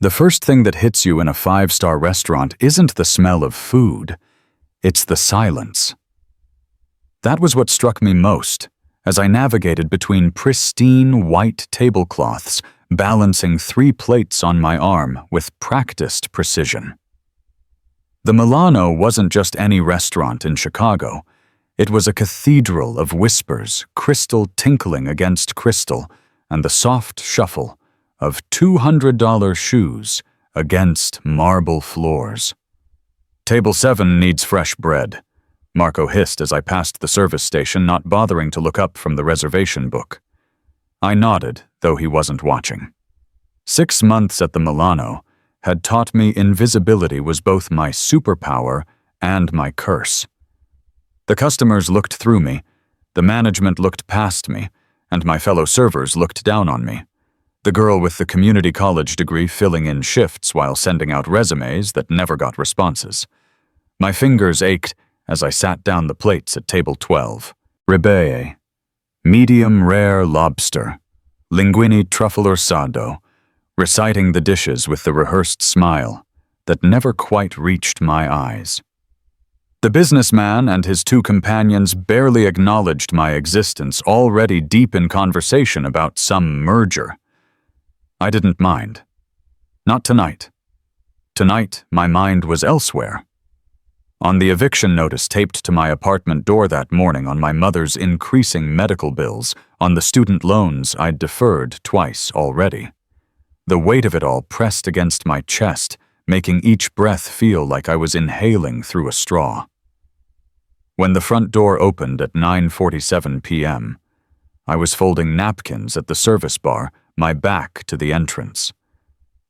The first thing that hits you in a five-star restaurant isn't the smell of food, it's the silence. That was what struck me most as I navigated between pristine white tablecloths, balancing 3 plates on my arm with practiced precision. The Milano wasn't just any restaurant in Chicago. It was a cathedral of whispers, crystal tinkling against crystal, and the soft shuffle of $200 shoes against marble floors. Table 7 needs fresh bread, Marco hissed as I passed the service station, not bothering to look up from the reservation book. I nodded, though he wasn't watching. 6 months at the Milano had taught me invisibility was both my superpower and my curse. The customers looked through me, the management looked past me, and my fellow servers looked down on me. The girl with the community college degree filling in shifts while sending out resumes that never got responses. My fingers ached as I sat down the plates at table 12. Ribeye, medium rare lobster, linguine truffle orsado, reciting the dishes with the rehearsed smile that never quite reached my eyes. The businessman and his 2 companions barely acknowledged my existence, already deep in conversation about some merger. I didn't mind. Not tonight. Tonight, my mind was elsewhere. On the eviction notice taped to my apartment door that morning, on my mother's increasing medical bills, on the student loans I'd deferred twice already. The weight of it all pressed against my chest, making each breath feel like I was inhaling through a straw. When the front door opened at 9:47 p.m., I was folding napkins at the service bar, my back to the entrance.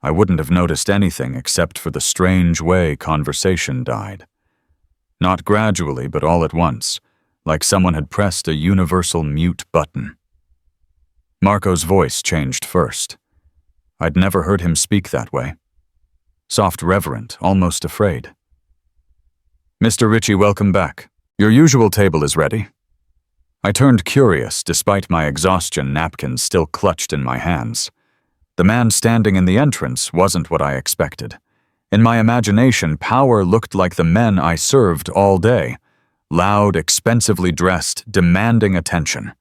I wouldn't have noticed anything except for the strange way conversation died. Not gradually, but all at once, like someone had pressed a universal mute button. Marco's voice changed first. I'd never heard him speak that way. Soft, reverent, almost afraid. "Mr. Ritchie, welcome back. Your usual table is ready." I turned curious, despite my exhaustion, napkins still clutched in my hands. The man standing in the entrance wasn't what I expected. In my imagination, power looked like the men I served all day. Loud, expensively dressed, demanding attention.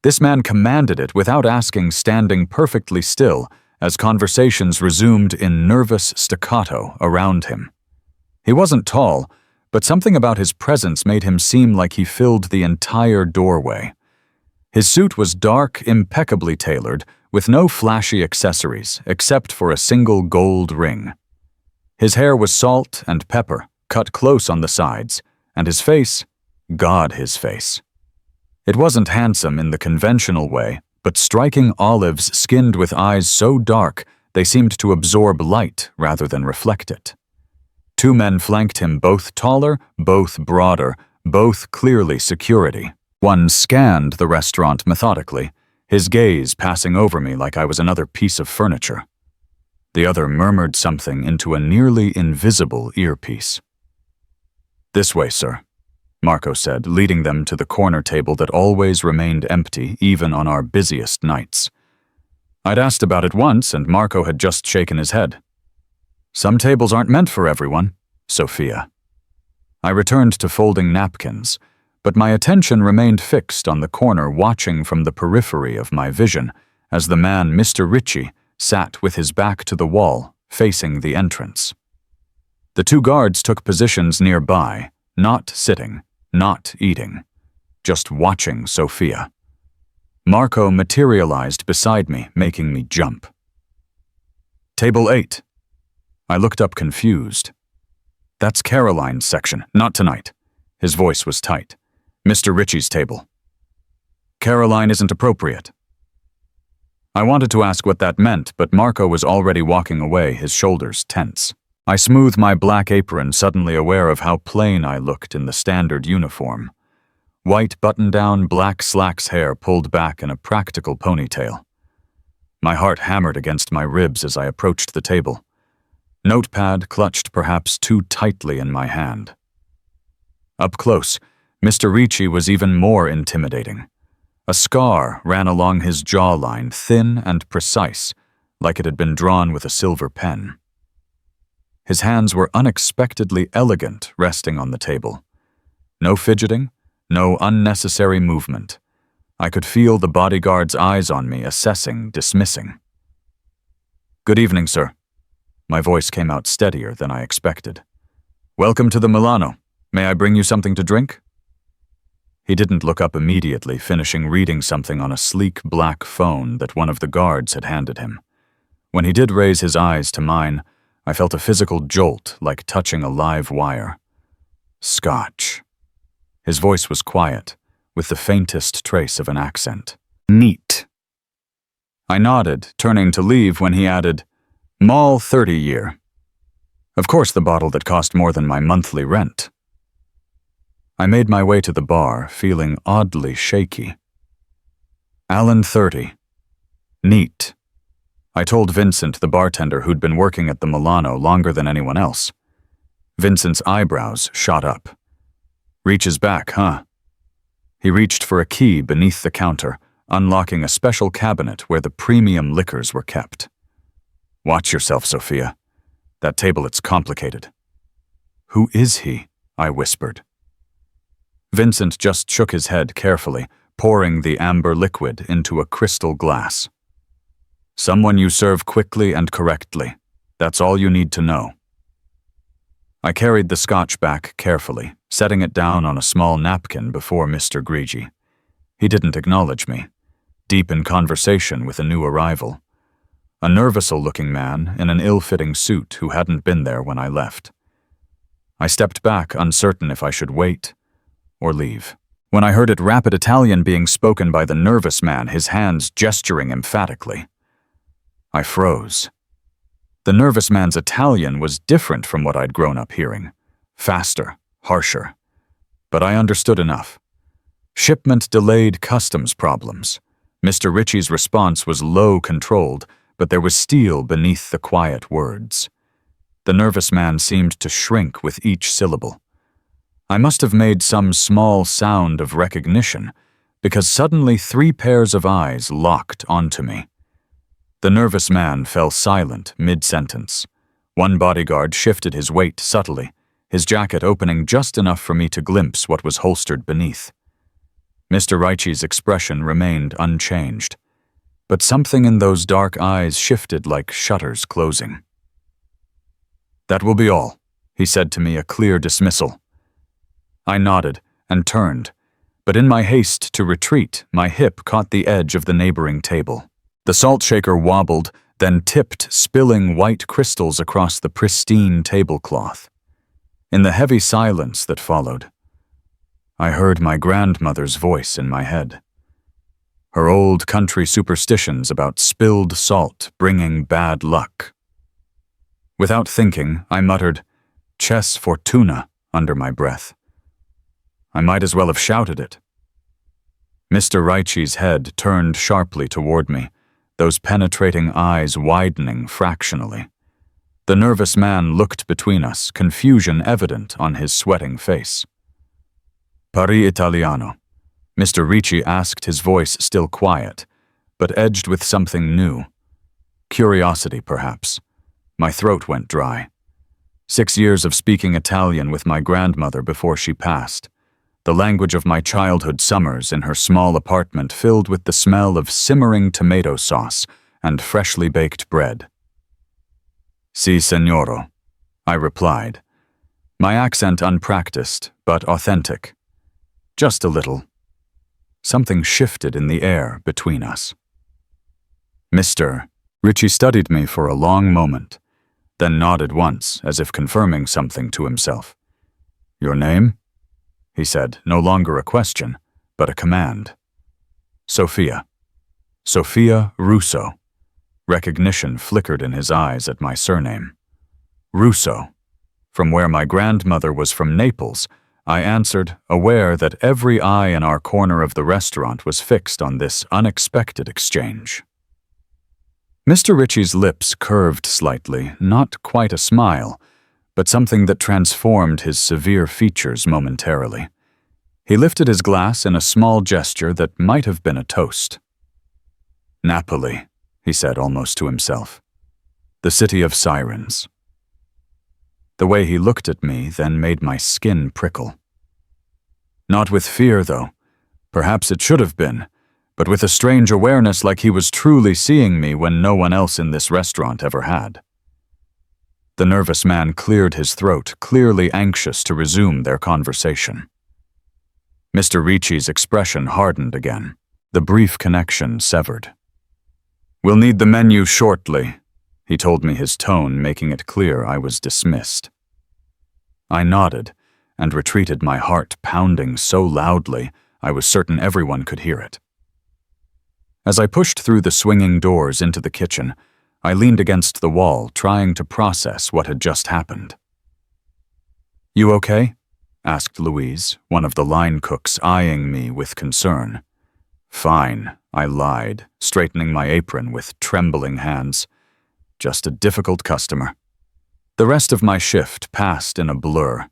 This man commanded it without asking, standing perfectly still as conversations resumed in nervous staccato around him. He wasn't tall, but something about his presence made him seem like he filled the entire doorway. His suit was dark, impeccably tailored, with no flashy accessories except for a single gold ring. His hair was salt and pepper, cut close on the sides, and his face, God, his face. It wasn't handsome in the conventional way, but striking olives skinned with eyes so dark they seemed to absorb light rather than reflect it. 2 men flanked him, both taller, both broader, both clearly security. One scanned the restaurant methodically, his gaze passing over me like I was another piece of furniture. The other murmured something into a nearly invisible earpiece. "This way, sir," Marco said, leading them to the corner table that always remained empty even on our busiest nights. I'd asked about it once, and Marco had just shaken his head. "Some tables aren't meant for everyone, Sophia." I returned to folding napkins, but my attention remained fixed on the corner, watching from the periphery of my vision as the man, Mr. Ritchie, sat with his back to the wall, facing the entrance. The 2 guards took positions nearby, not sitting, not eating, just watching Sophia. Marco materialized beside me, making me jump. "Table 8. I looked up confused. "That's Caroline's section, not tonight." His voice was tight. "Mr. Ritchie's table." "Caroline isn't appropriate." I wanted to ask what that meant, but Marco was already walking away, his shoulders tense. I smoothed my black apron, suddenly aware of how plain I looked in the standard uniform. White button-down, black slacks hair pulled back in a practical ponytail. My heart hammered against my ribs as I approached the table. Notepad clutched perhaps too tightly in my hand. Up close, Mr. Ritchie was even more intimidating. A scar ran along his jawline, thin and precise, like it had been drawn with a silver pen. His hands were unexpectedly elegant, resting on the table. No fidgeting, no unnecessary movement. I could feel the bodyguard's eyes on me, assessing, dismissing. "Good evening, sir." My voice came out steadier than I expected. "Welcome to the Milano. May I bring you something to drink?" He didn't look up immediately, finishing reading something on a sleek black phone that one of the guards had handed him. When he did raise his eyes to mine, I felt a physical jolt like touching a live wire. Scotch. His voice was quiet, with the faintest trace of an accent. "Neat." I nodded, turning to leave when he added, "Mall 30 year." Of course, the bottle that cost more than my monthly rent. I made my way to the bar, feeling oddly shaky. "Alan 30. Neat." I told Vincent, the bartender who'd been working at the Milano longer than anyone else. Vincent's eyebrows shot up. "Reaches back, huh?" He reached for a key beneath the counter, unlocking a special cabinet where the premium liquors were kept. "Watch yourself, Sophia. That table, it's complicated." "Who is he?" I whispered. Vincent just shook his head carefully, pouring the amber liquid into a crystal glass. "Someone you serve quickly and correctly. That's all you need to know." I carried the scotch back carefully, setting it down on a small napkin before Mr. Grigi. He didn't acknowledge me, deep in conversation with a new arrival. A nervous-looking man in an ill-fitting suit who hadn't been there when I left. I stepped back, uncertain if I should wait or leave, when I heard it rapid Italian being spoken by the nervous man, his hands gesturing emphatically. I froze. The nervous man's Italian was different from what I'd grown up hearing. Faster, harsher. But I understood enough. Shipment delayed, customs problems. Mr. Ritchie's response was low-controlled, but there was steel beneath the quiet words. The nervous man seemed to shrink with each syllable. I must have made some small sound of recognition, because suddenly 3 pairs of eyes locked onto me. The nervous man fell silent mid-sentence. One bodyguard shifted his weight subtly, his jacket opening just enough for me to glimpse what was holstered beneath. Mr. Ritchie's expression remained unchanged, but something in those dark eyes shifted like shutters closing. "That will be all," he said to me, a clear dismissal. I nodded and turned, but in my haste to retreat, my hip caught the edge of the neighboring table. The salt shaker wobbled, then tipped, spilling white crystals across the pristine tablecloth. In the heavy silence that followed, I heard my grandmother's voice in my head. Her old country superstitions about spilled salt bringing bad luck. Without thinking, I muttered, "Chess Fortuna," under my breath. I might as well have shouted it. Mr. Ritchie's head turned sharply toward me, those penetrating eyes widening fractionally. The nervous man looked between us, confusion evident on his sweating face. "Pari Italiano," Mr. Ricci asked, his voice still quiet, but edged with something new. Curiosity, perhaps. My throat went dry. 6 years of speaking Italian with my grandmother before she passed. The language of my childhood summers in her small apartment filled with the smell of simmering tomato sauce and freshly baked bread. "Si, signoro," I replied, my accent unpracticed but authentic. Just a little. Something shifted in the air between us. "Mr." Ricci studied me for a long moment, then nodded once as if confirming something to himself. "Your name?" he said, no longer a question, but a command. "Sophia. Sophia Russo." Recognition flickered in his eyes at my surname. Russo. From where my grandmother was from Naples, I answered, aware that every eye in our corner of the restaurant was fixed on this unexpected exchange. Mr. Ritchie's lips curved slightly, not quite a smile, but something that transformed his severe features momentarily. He lifted his glass in a small gesture that might have been a toast. "Napoli," he said almost to himself. The city of sirens. The way he looked at me then made my skin prickle. Not with fear, though. Perhaps it should have been, but with a strange awareness like he was truly seeing me when no one else in this restaurant ever had. The nervous man cleared his throat, clearly anxious to resume their conversation. Mr. Ricci's expression hardened again, the brief connection severed. "We'll need the menu shortly," he told me, his tone making it clear I was dismissed. I nodded and retreated, my heart pounding so loudly I was certain everyone could hear it. As I pushed through the swinging doors into the kitchen, I leaned against the wall, trying to process what had just happened. "You okay?" asked Louise, one of the line cooks, eyeing me with concern. "Fine," I lied, straightening my apron with trembling hands. "Just a difficult customer." The rest of my shift passed in a blur.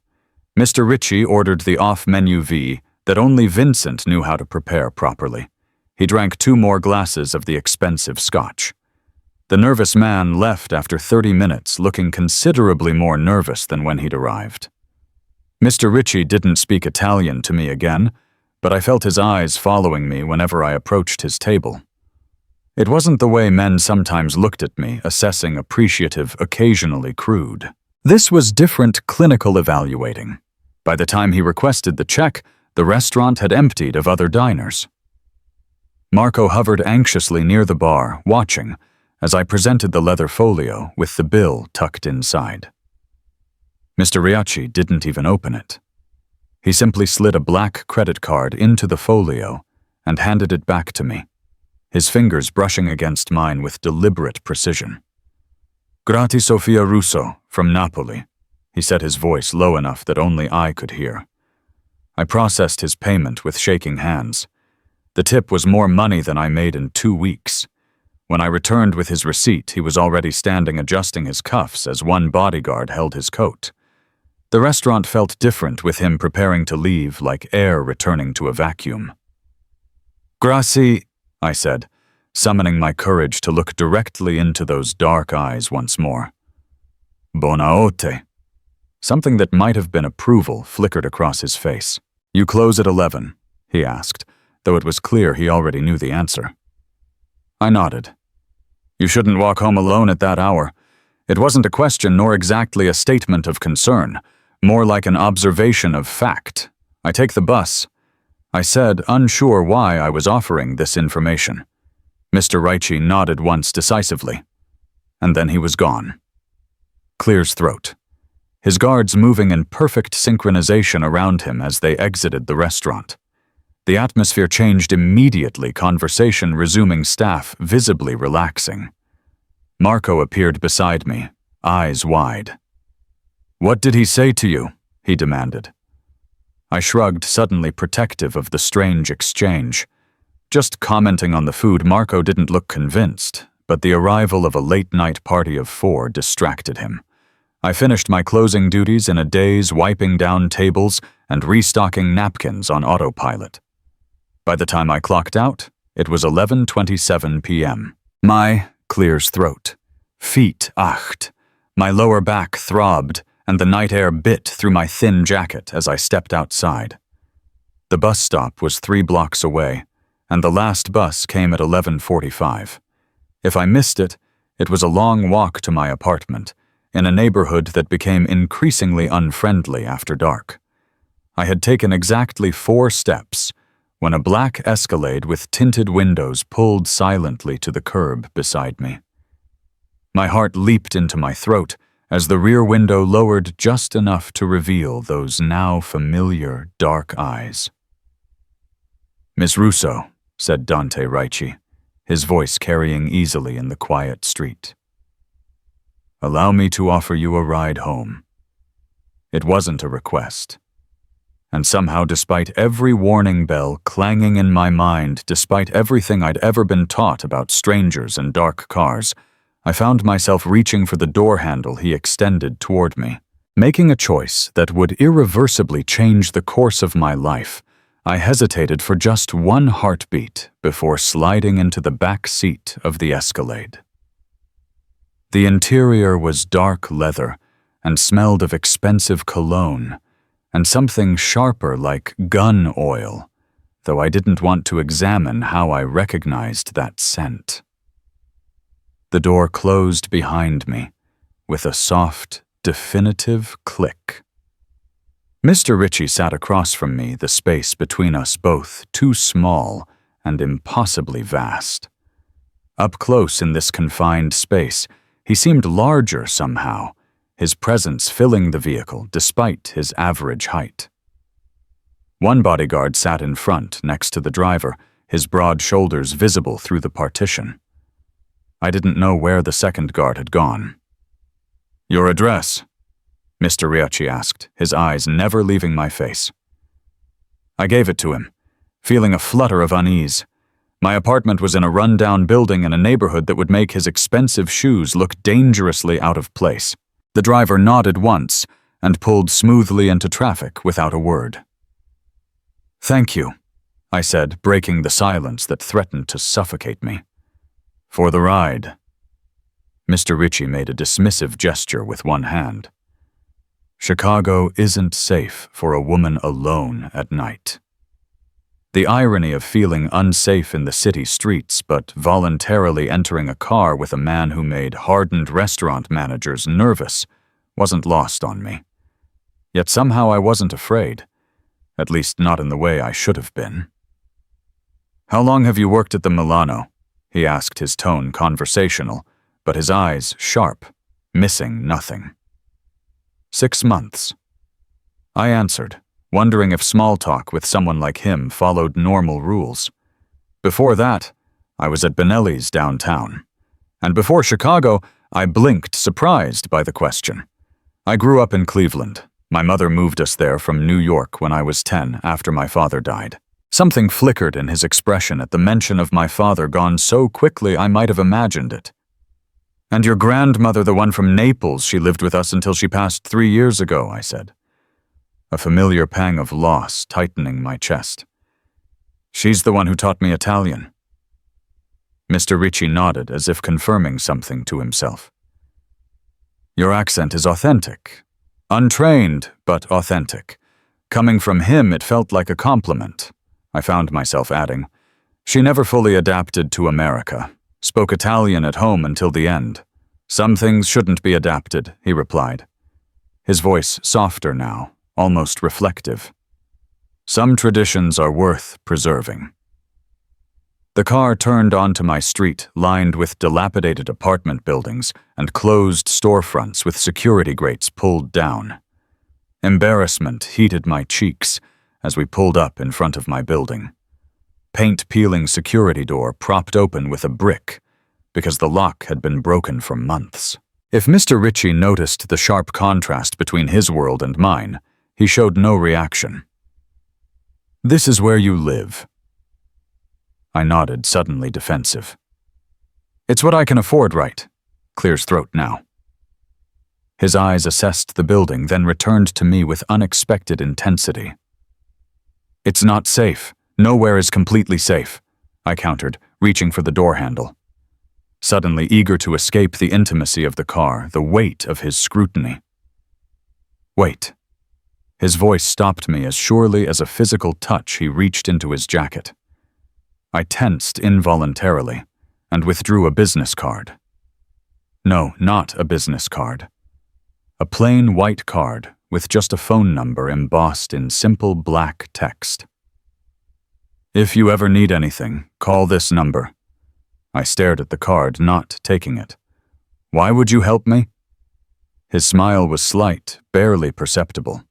Mr. Ricci ordered the off-menu V that only Vincent knew how to prepare properly. He drank 2 more glasses of the expensive scotch. The nervous man left after 30 minutes, looking considerably more nervous than when he'd arrived. Mr. Ricci didn't speak Italian to me again, but I felt his eyes following me whenever I approached his table. It wasn't the way men sometimes looked at me, assessing, appreciative, occasionally crude. This was different, clinical evaluating. By the time he requested the check, the restaurant had emptied of other diners. Marco hovered anxiously near the bar, watching, as I presented the leather folio with the bill tucked inside. Mr. Ricci didn't even open it. He simply slid a black credit card into the folio and handed it back to me, his fingers brushing against mine with deliberate precision. "Grazie Sofia Russo, from Napoli," he said, his voice low enough that only I could hear. I processed his payment with shaking hands. The tip was more money than I made in 2 weeks. When I returned with his receipt, he was already standing adjusting his cuffs as one bodyguard held his coat. The restaurant felt different with him preparing to leave, like air returning to a vacuum. "Grazie," I said, summoning my courage to look directly into those dark eyes once more. "Buonanotte." Something that might have been approval flickered across his face. "You close at 11, he asked, though it was clear he already knew the answer. I nodded. "You shouldn't walk home alone at that hour." It wasn't a question nor exactly a statement of concern, more like an observation of fact. "I take the bus," I said, unsure why I was offering this information. Mr. Ricci nodded once decisively, and then he was gone. Clear's throat, his guards moving in perfect synchronization around him as they exited the restaurant. The atmosphere changed immediately, conversation resuming, staff visibly relaxing. Marco appeared beside me, eyes wide. "What did he say to you?" he demanded. I shrugged, suddenly protective of the strange exchange. Just commenting on the food, Marco didn't look convinced, but the arrival of a late-night party of 4 distracted him. I finished my closing duties in a daze, wiping down tables and restocking napkins on autopilot. By the time I clocked out, it was 11:27 p.m. Clear's throat, feet ached, my lower back throbbed, and the night air bit through my thin jacket as I stepped outside. The bus stop was 3 blocks away, and the last bus came at 11:45. If I missed it, it was a long walk to my apartment, in a neighborhood that became increasingly unfriendly after dark. I had taken exactly 4 steps when a black Escalade with tinted windows pulled silently to the curb beside me. My heart leaped into my throat as the rear window lowered just enough to reveal those now familiar dark eyes. "Miss Russo," said Dante Ricci, his voice carrying easily in the quiet street. "Allow me to offer you a ride home." It wasn't a request. And somehow, despite every warning bell clanging in my mind, despite everything I'd ever been taught about strangers and dark cars, I found myself reaching for the door handle he extended toward me. Making a choice that would irreversibly change the course of my life, I hesitated for just one heartbeat before sliding into the back seat of the Escalade. The interior was dark leather and smelled of expensive cologne and something sharper like gun oil, though I didn't want to examine how I recognized that scent. The door closed behind me with a soft, definitive click. Mr. Ritchie sat across from me, the space between us both too small and impossibly vast. Up close in this confined space, he seemed larger somehow, his presence filling the vehicle despite his average height. One bodyguard sat in front next to the driver, his broad shoulders visible through the partition. I didn't know where the second guard had gone. "Your address?" Mr. Ritchie asked, his eyes never leaving my face. I gave it to him, feeling a flutter of unease. My apartment was in a run-down building in a neighborhood that would make his expensive shoes look dangerously out of place. The driver nodded once and pulled smoothly into traffic without a word. "Thank you," I said, breaking the silence that threatened to suffocate me. "For the ride." Mr. Ritchie made a dismissive gesture with one hand. Chicago isn't safe for a woman alone at night. The irony of feeling unsafe in the city streets but voluntarily entering a car with a man who made hardened restaurant managers nervous wasn't lost on me. Yet somehow I wasn't afraid, at least not in the way I should have been. "How long have you worked at the Milano?" he asked, his tone conversational, but his eyes sharp, missing nothing. "6 months." I answered, wondering if small talk with someone like him followed normal rules. Before that, I was at Benelli's downtown. And before Chicago, I blinked, surprised by the question. I grew up in Cleveland. My mother moved us there from New York when I was 10 after my father died. Something flickered in his expression at the mention of my father gone so quickly I might have imagined it. "And your grandmother, the one from Naples, she lived with us until she passed 3 years ago," I said, a familiar pang of loss tightening my chest. "She's the one who taught me Italian." Mr. Ritchie nodded as if confirming something to himself. "Your accent is authentic. Untrained, but authentic. Coming from him, it felt like a compliment," I found myself adding. "She never fully adapted to America. Spoke Italian at home until the end. Some things shouldn't be adapted," he replied. His voice softer now, almost reflective. "Some traditions are worth preserving." The car turned onto my street, lined with dilapidated apartment buildings and closed storefronts with security grates pulled down. Embarrassment heated my cheeks as we pulled up in front of my building. Paint-peeling security door propped open with a brick because the lock had been broken for months. If Mr. Ritchie noticed the sharp contrast between his world and mine, he showed no reaction. "This is where you live." I nodded, suddenly defensive. "It's what I can afford, right?" Clears throat now. His eyes assessed the building, then returned to me with unexpected intensity. "It's not safe. Nowhere is completely safe," I countered, reaching for the door handle. Suddenly eager to escape the intimacy of the car, the weight of his scrutiny. "Wait." His voice stopped me as surely as a physical touch. He reached into his jacket. I tensed involuntarily and withdrew a business card. No, not a business card. A plain white card with just a phone number embossed in simple black text. "If you ever need anything, call this number." I stared at the card, not taking it. "Why would you help me?" His smile was slight, barely perceptible.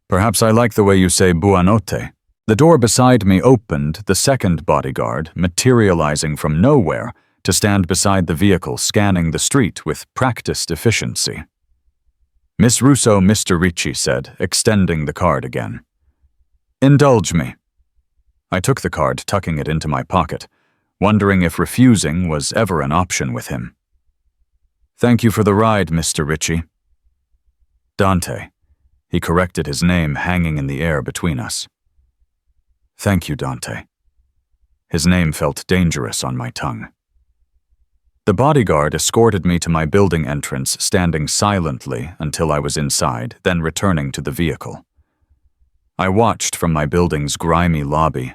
"Perhaps I like the way you say buonanotte." The door beside me opened, the second bodyguard materializing from nowhere to stand beside the vehicle, scanning the street with practiced efficiency. "Miss Russo," Mr. Ritchie said, extending the card again. "Indulge me." I took the card, tucking it into my pocket, wondering if refusing was ever an option with him. "Thank you for the ride, Mr. Ritchie." "Dante." He corrected his name hanging in the air between us. Thank you, Dante. His name felt dangerous on my tongue. The bodyguard escorted me to my building entrance, standing silently until I was inside, then returning to the vehicle. I watched from my building's grimy lobby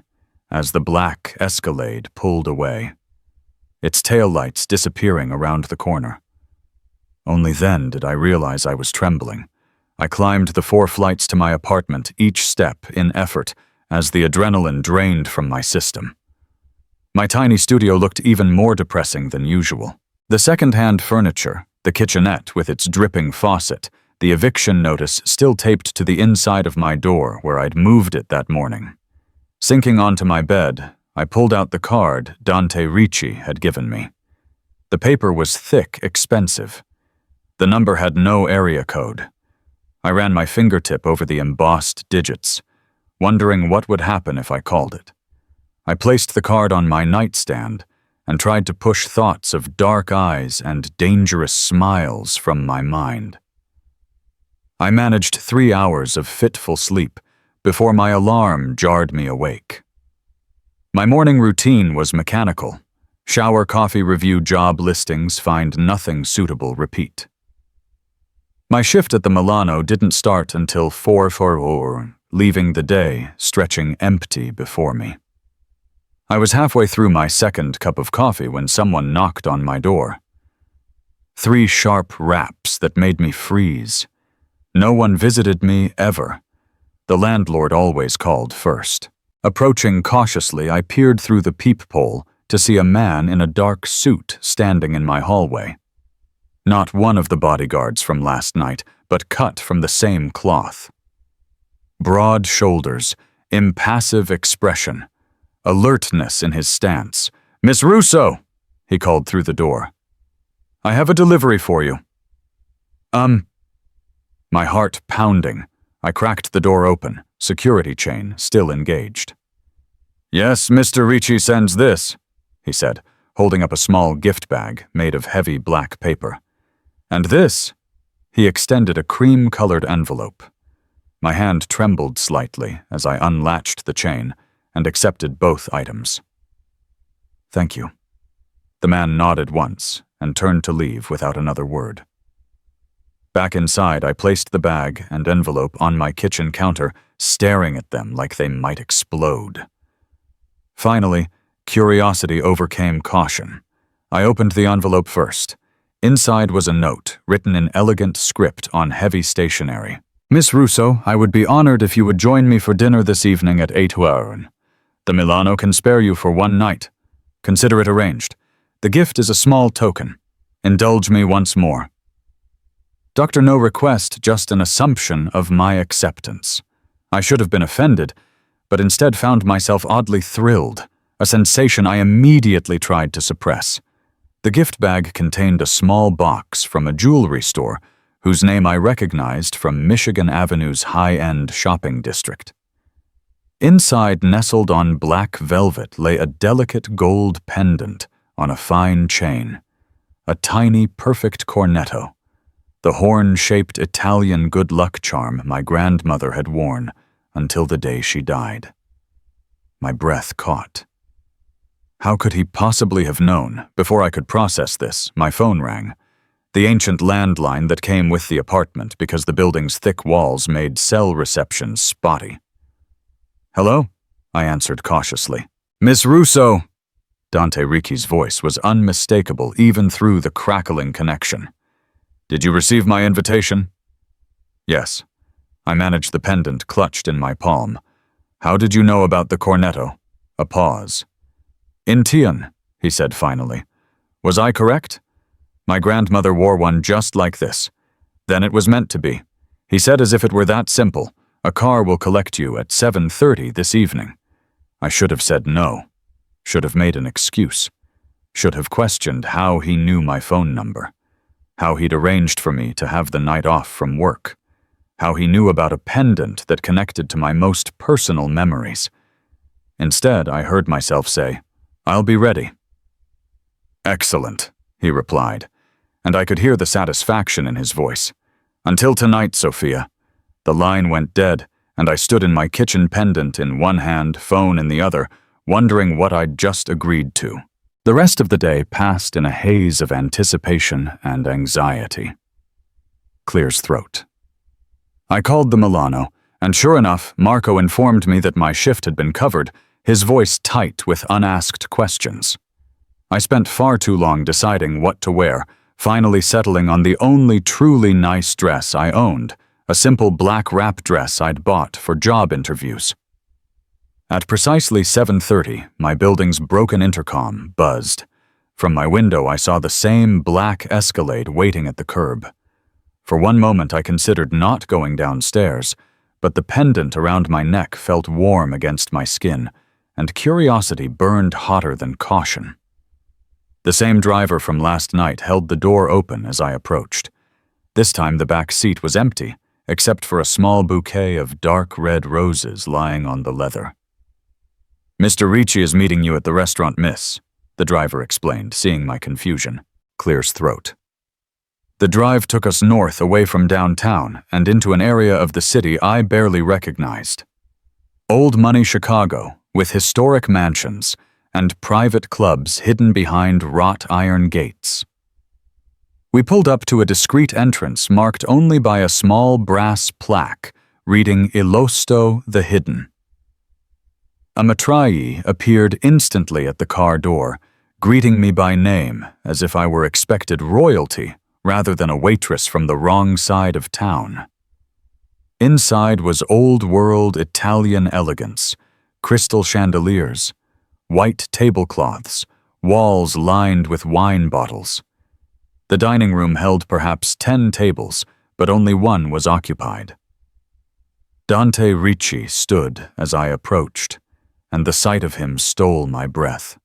as the black Escalade pulled away, its taillights disappearing around the corner. Only then did I realize I was trembling. I climbed the 4 flights to my apartment, each step in effort, as the adrenaline drained from my system. My tiny studio looked even more depressing than usual. The second-hand furniture, the kitchenette with its dripping faucet, the eviction notice still taped to the inside of my door where I'd moved it that morning. Sinking onto my bed, I pulled out the card Dante Ricci had given me. The paper was thick, expensive. The number had no area code. I ran my fingertip over the embossed digits, wondering what would happen if I called it. I placed the card on my nightstand and tried to push thoughts of dark eyes and dangerous smiles from my mind. I managed 3 hours of fitful sleep before my alarm jarred me awake. My morning routine was mechanical. Shower, coffee, review job listings, find nothing suitable, repeat. My shift at the Milano didn't start until 4:00, leaving the day stretching empty before me. I was halfway through my second cup of coffee when someone knocked on my door. 3 sharp raps that made me freeze. No one visited me ever. The landlord always called first. Approaching cautiously, I peered through the peephole to see a man in a dark suit standing in my hallway. Not one of the bodyguards from last night, but cut from the same cloth. Broad shoulders, impassive expression, alertness in his stance. "Miss Russo," he called through the door. "I have a delivery for you." My heart pounding, I cracked the door open, security chain still engaged. "Yes, Mr. Ricci sends this," he said, holding up a small gift bag made of heavy black paper. "And this," he extended a cream-colored envelope. My hand trembled slightly as I unlatched the chain and accepted both items. "Thank you." The man nodded once and turned to leave without another word. Back inside, I placed the bag and envelope on my kitchen counter, staring at them like they might explode. Finally, curiosity overcame caution. I opened the envelope first. Inside was a note, written in elegant script on heavy stationery. "Miss Russo, I would be honored if you would join me for dinner this evening at 8:00. The Milano can spare you for 1 night. Consider it arranged. The gift is a small token. Indulge me once more." Dr. No request, just an assumption of my acceptance. I should have been offended, but instead found myself oddly thrilled, a sensation I immediately tried to suppress. The gift bag contained a small box from a jewelry store whose name I recognized from Michigan Avenue's high-end shopping district. Inside, nestled on black velvet, lay a delicate gold pendant on a fine chain, a tiny, perfect cornetto, the horn-shaped Italian good luck charm my grandmother had worn until the day she died. My breath caught. How could he possibly have known? Before I could process this, my phone rang. The ancient landline that came with the apartment because the building's thick walls made cell reception spotty. "Hello?" I answered cautiously. "Miss Russo!" Dante Ricci's voice was unmistakable even through the crackling connection. "Did you receive my invitation?" "Yes." I managed the pendant clutched in my palm. "How did you know about the cornetto?" A pause. "Intian," he said finally. "Was I correct? My grandmother wore one just like this. Then it was meant to be." He said as if it were that simple. "A car will collect you at 7:30 this evening." I should have said no. Should have made an excuse. Should have questioned how he knew my phone number. How he'd arranged for me to have the night off from work. How he knew about a pendant that connected to my most personal memories. Instead, I heard myself say, "I'll be ready." "Excellent," he replied, and I could hear the satisfaction in his voice. "Until tonight, Sophia." The line went dead, and I stood in my kitchen pendant in one hand, phone in the other, wondering what I'd just agreed to. The rest of the day passed in a haze of anticipation and anxiety. Clears throat. I called the Milano, and sure enough, Marco informed me that my shift had been covered, his voice tight with unasked questions. I spent far too long deciding what to wear, finally settling on the only truly nice dress I owned, a simple black wrap dress I'd bought for job interviews. At precisely 7:30, my building's broken intercom buzzed. From my window, I saw the same black Escalade waiting at the curb. For one moment, I considered not going downstairs, but the pendant around my neck felt warm against my skin, and curiosity burned hotter than caution. The same driver from last night held the door open as I approached. This time the back seat was empty, except for a small bouquet of dark red roses lying on the leather. "Mr. Ricci is meeting you at the restaurant, miss," the driver explained, seeing my confusion. Clears throat. The drive took us north away from downtown and into an area of the city I barely recognized. Old money Chicago, with historic mansions and private clubs hidden behind wrought iron gates. We pulled up to a discreet entrance marked only by a small brass plaque reading Ilosto the Hidden. A Matrayi appeared instantly at the car door, greeting me by name as if I were expected royalty rather than a waitress from the wrong side of town. Inside was old-world Italian elegance, crystal chandeliers, white tablecloths, walls lined with wine bottles. The dining room held perhaps 10 tables, but only one was occupied. Dante Ricci stood as I approached, and the sight of him stole my breath.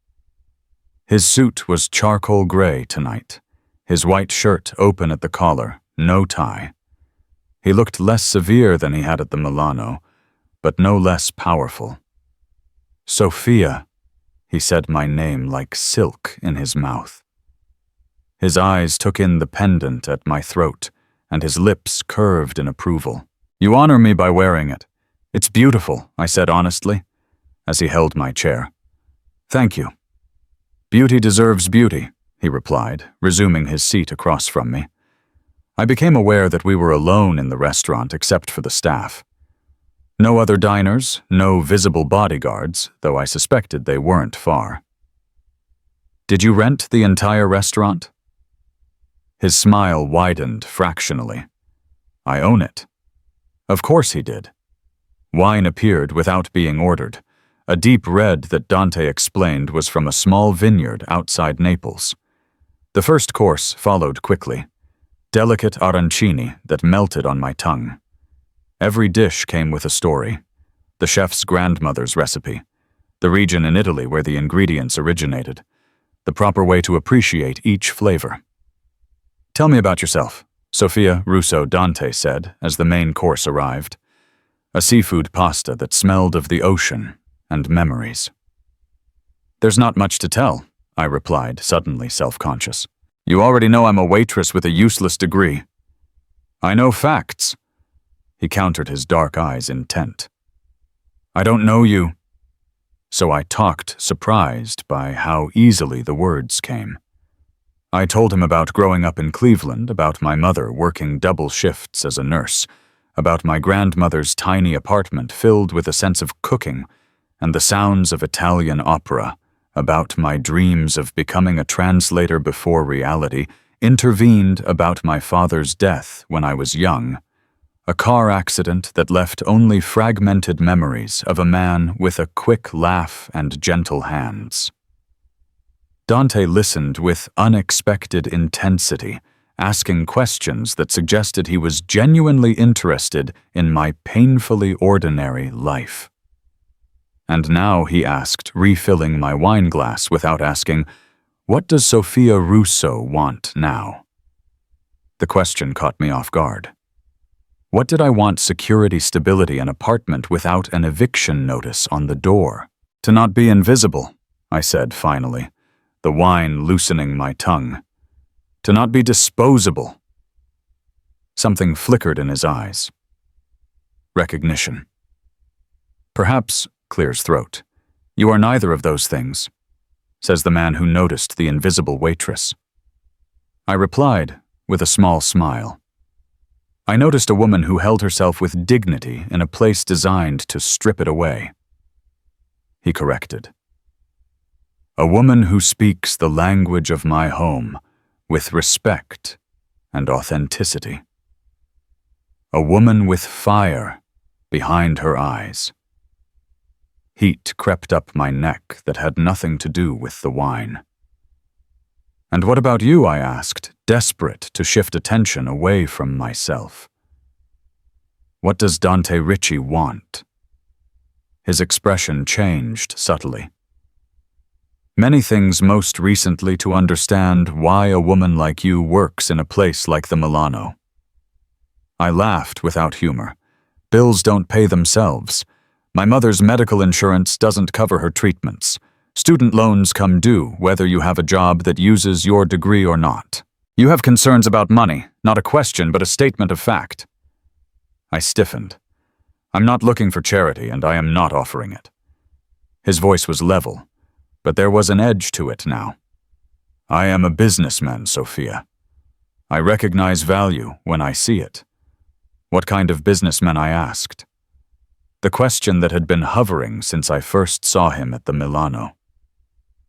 His suit was charcoal gray tonight, his white shirt open at the collar, no tie. He looked less severe than he had at the Milano, but no less powerful. "Sophia," he said my name like silk in his mouth. His eyes took in the pendant at my throat, and his lips curved in approval. "You honor me by wearing it. It's beautiful," I said honestly, as he held my chair. "Thank you." "Beauty deserves beauty," he replied, resuming his seat across from me. I became aware that we were alone in the restaurant except for the staff. No other diners, no visible bodyguards, though I suspected they weren't far. "Did you rent the entire restaurant?" His smile widened fractionally. "I own it." Of course he did. Wine appeared without being ordered, a deep red that Dante explained was from a small vineyard outside Naples. The first course followed quickly, delicate arancini that melted on my tongue. Every dish came with a story: the chef's grandmother's recipe, the region in Italy where the ingredients originated, the proper way to appreciate each flavor. "Tell me about yourself," Sophia Russo Dante said as the main course arrived, a seafood pasta that smelled of the ocean and memories. "There's not much to tell," I replied, suddenly self-conscious. "You already know I'm a waitress with a useless degree." "I know facts." He countered, his dark eyes intent. "I don't know you." So I talked, surprised by how easily the words came. I told him about growing up in Cleveland, about my mother working double shifts as a nurse, about my grandmother's tiny apartment filled with a sense of cooking and the sounds of Italian opera, about my dreams of becoming a translator before reality, intervened about my father's death when I was young, a car accident that left only fragmented memories of a man with a quick laugh and gentle hands. Dante listened with unexpected intensity, asking questions that suggested he was genuinely interested in my painfully ordinary life. And now he asked, refilling my wine glass without asking, "What does Sophia Russo want now?" The question caught me off guard. What did I want? Security, stability, an apartment without an eviction notice on the door. "To not be invisible," I said finally, the wine loosening my tongue. "To not be disposable." Something flickered in his eyes. Recognition. Perhaps, clears throat, you are neither of those things, says the man who noticed the invisible waitress. I replied, with a small smile. I noticed a woman who held herself with dignity in a place designed to strip it away. He corrected. A woman who speaks the language of my home with respect and authenticity. A woman with fire behind her eyes. Heat crept up my neck that had nothing to do with the wine. And what about you, I asked, desperate to shift attention away from myself. What does Dante Ricci want? His expression changed subtly. Many things, most recently to understand why a woman like you works in a place like the Milano. I laughed without humor. Bills don't pay themselves. My mother's medical insurance doesn't cover her treatments. Student loans come due whether you have a job that uses your degree or not. You have concerns about money, not a question but a statement of fact. I stiffened. I'm not looking for charity and I am not offering it. His voice was level, but there was an edge to it now. I am a businessman, Sophia. I recognize value when I see it. What kind of businessman, I asked. The question that had been hovering since I first saw him at the Milano.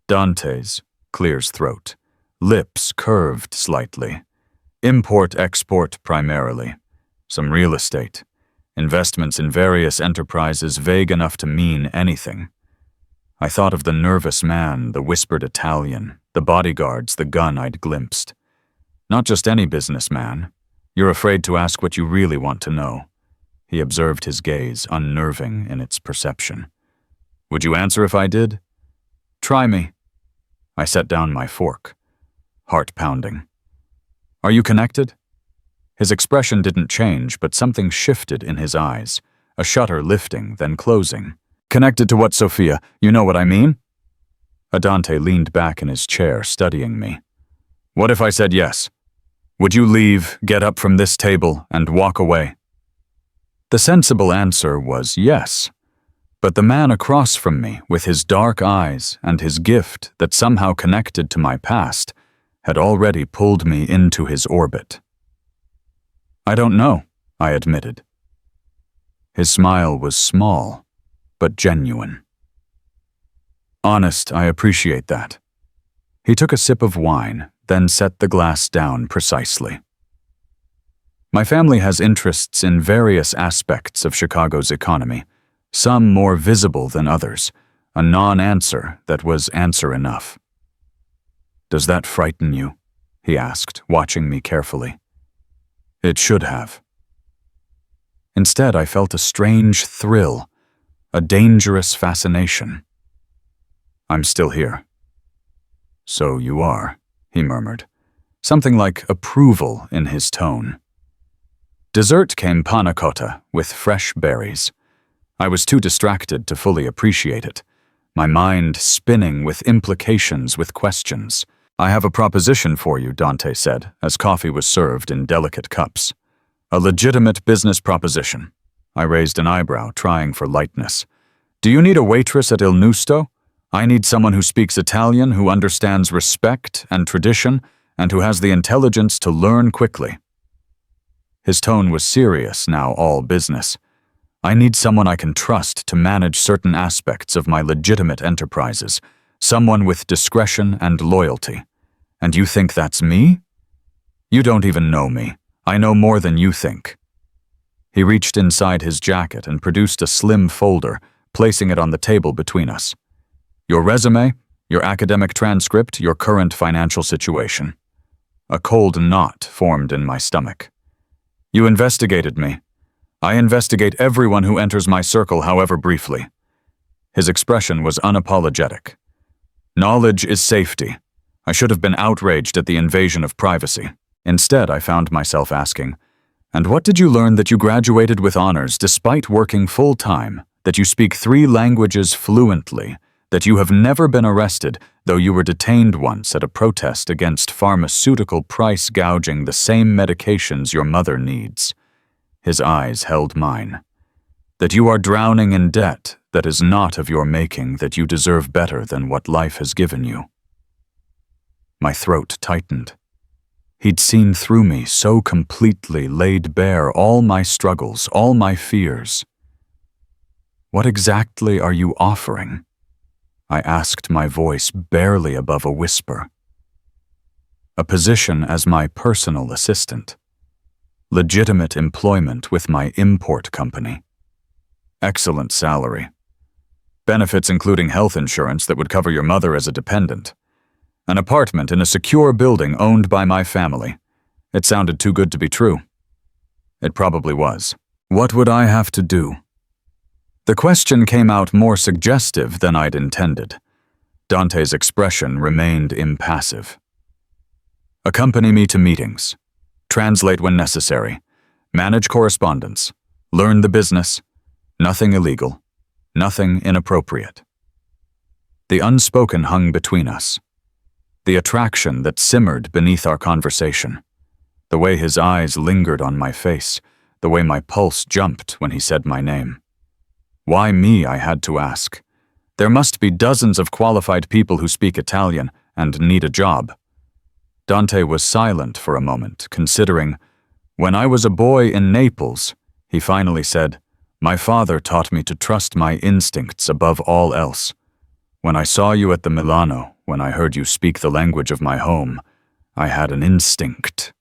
Dante's, clears throat, lips curved slightly. Import-export primarily. Some real estate. Investments in various enterprises vague enough to mean anything. I thought of the nervous man, the whispered Italian, the bodyguards, the gun I'd glimpsed. Not just any businessman. You're afraid to ask what you really want to know. He observed his gaze, unnerving in its perception. Would you answer if I did? Try me. I set down my fork, heart pounding. Are you connected? His expression didn't change, but something shifted in his eyes, a shutter lifting, then closing. Connected to what, Sophia? You know what I mean? Adante leaned back in his chair, studying me. What if I said yes? Would you leave, get up from this table, and walk away? The sensible answer was yes, but the man across from me, with his dark eyes and his gift that somehow connected to my past, had already pulled me into his orbit. I don't know, I admitted. His smile was small, but genuine. Honest, I appreciate that. He took a sip of wine, then set the glass down precisely. My family has interests in various aspects of Chicago's economy, some more visible than others, a non-answer that was answer enough. Does that frighten you? He asked, watching me carefully. It should have. Instead, I felt a strange thrill, a dangerous fascination. I'm still here. So you are, he murmured, something like approval in his tone. Dessert came panna cotta with fresh berries. I was too distracted to fully appreciate it, my mind spinning with implications with questions. I have a proposition for you, Dante said, as coffee was served in delicate cups. A legitimate business proposition. I raised an eyebrow, trying for lightness. Do you need a waitress at Il Nusto? I need someone who speaks Italian, who understands respect and tradition, and who has the intelligence to learn quickly. His tone was serious, now all business. I need someone I can trust to manage certain aspects of my legitimate enterprises, someone with discretion and loyalty. And you think that's me? You don't even know me. I know more than you think. He reached inside his jacket and produced a slim folder, placing it on the table between us. Your resume, your academic transcript, your current financial situation. A cold knot formed in my stomach. You investigated me. I investigate everyone who enters my circle, however briefly. His expression was unapologetic. Knowledge is safety. I should have been outraged at the invasion of privacy. Instead, I found myself asking, and what did you learn that you graduated with honors despite working full-time, that you speak 3 languages fluently, that you have never been arrested, though you were detained once at a protest against pharmaceutical price gouging the same medications your mother needs? His eyes held mine. That you are drowning in debt that is not of your making, that you deserve better than what life has given you. My throat tightened. He'd seen through me so completely, laid bare all my struggles, all my fears. What exactly are you offering? I asked, my voice barely above a whisper. A position as my personal assistant. Legitimate employment with my import company. Excellent salary. Benefits including health insurance that would cover your mother as a dependent. An apartment in a secure building owned by my family. It sounded too good to be true. It probably was. What would I have to do? The question came out more suggestive than I'd intended. Dante's expression remained impassive. Accompany me to meetings. Translate when necessary. Manage correspondence. Learn the business. Nothing illegal. Nothing inappropriate. The unspoken hung between us. The attraction that simmered beneath our conversation. The way his eyes lingered on my face. The way my pulse jumped when he said my name. Why me, I had to ask. There must be dozens of qualified people who speak Italian and need a job. Dante was silent for a moment, considering. When I was a boy in Naples, he finally said, my father taught me to trust my instincts above all else. When I saw you at the Milano, when I heard you speak the language of my home, I had an instinct.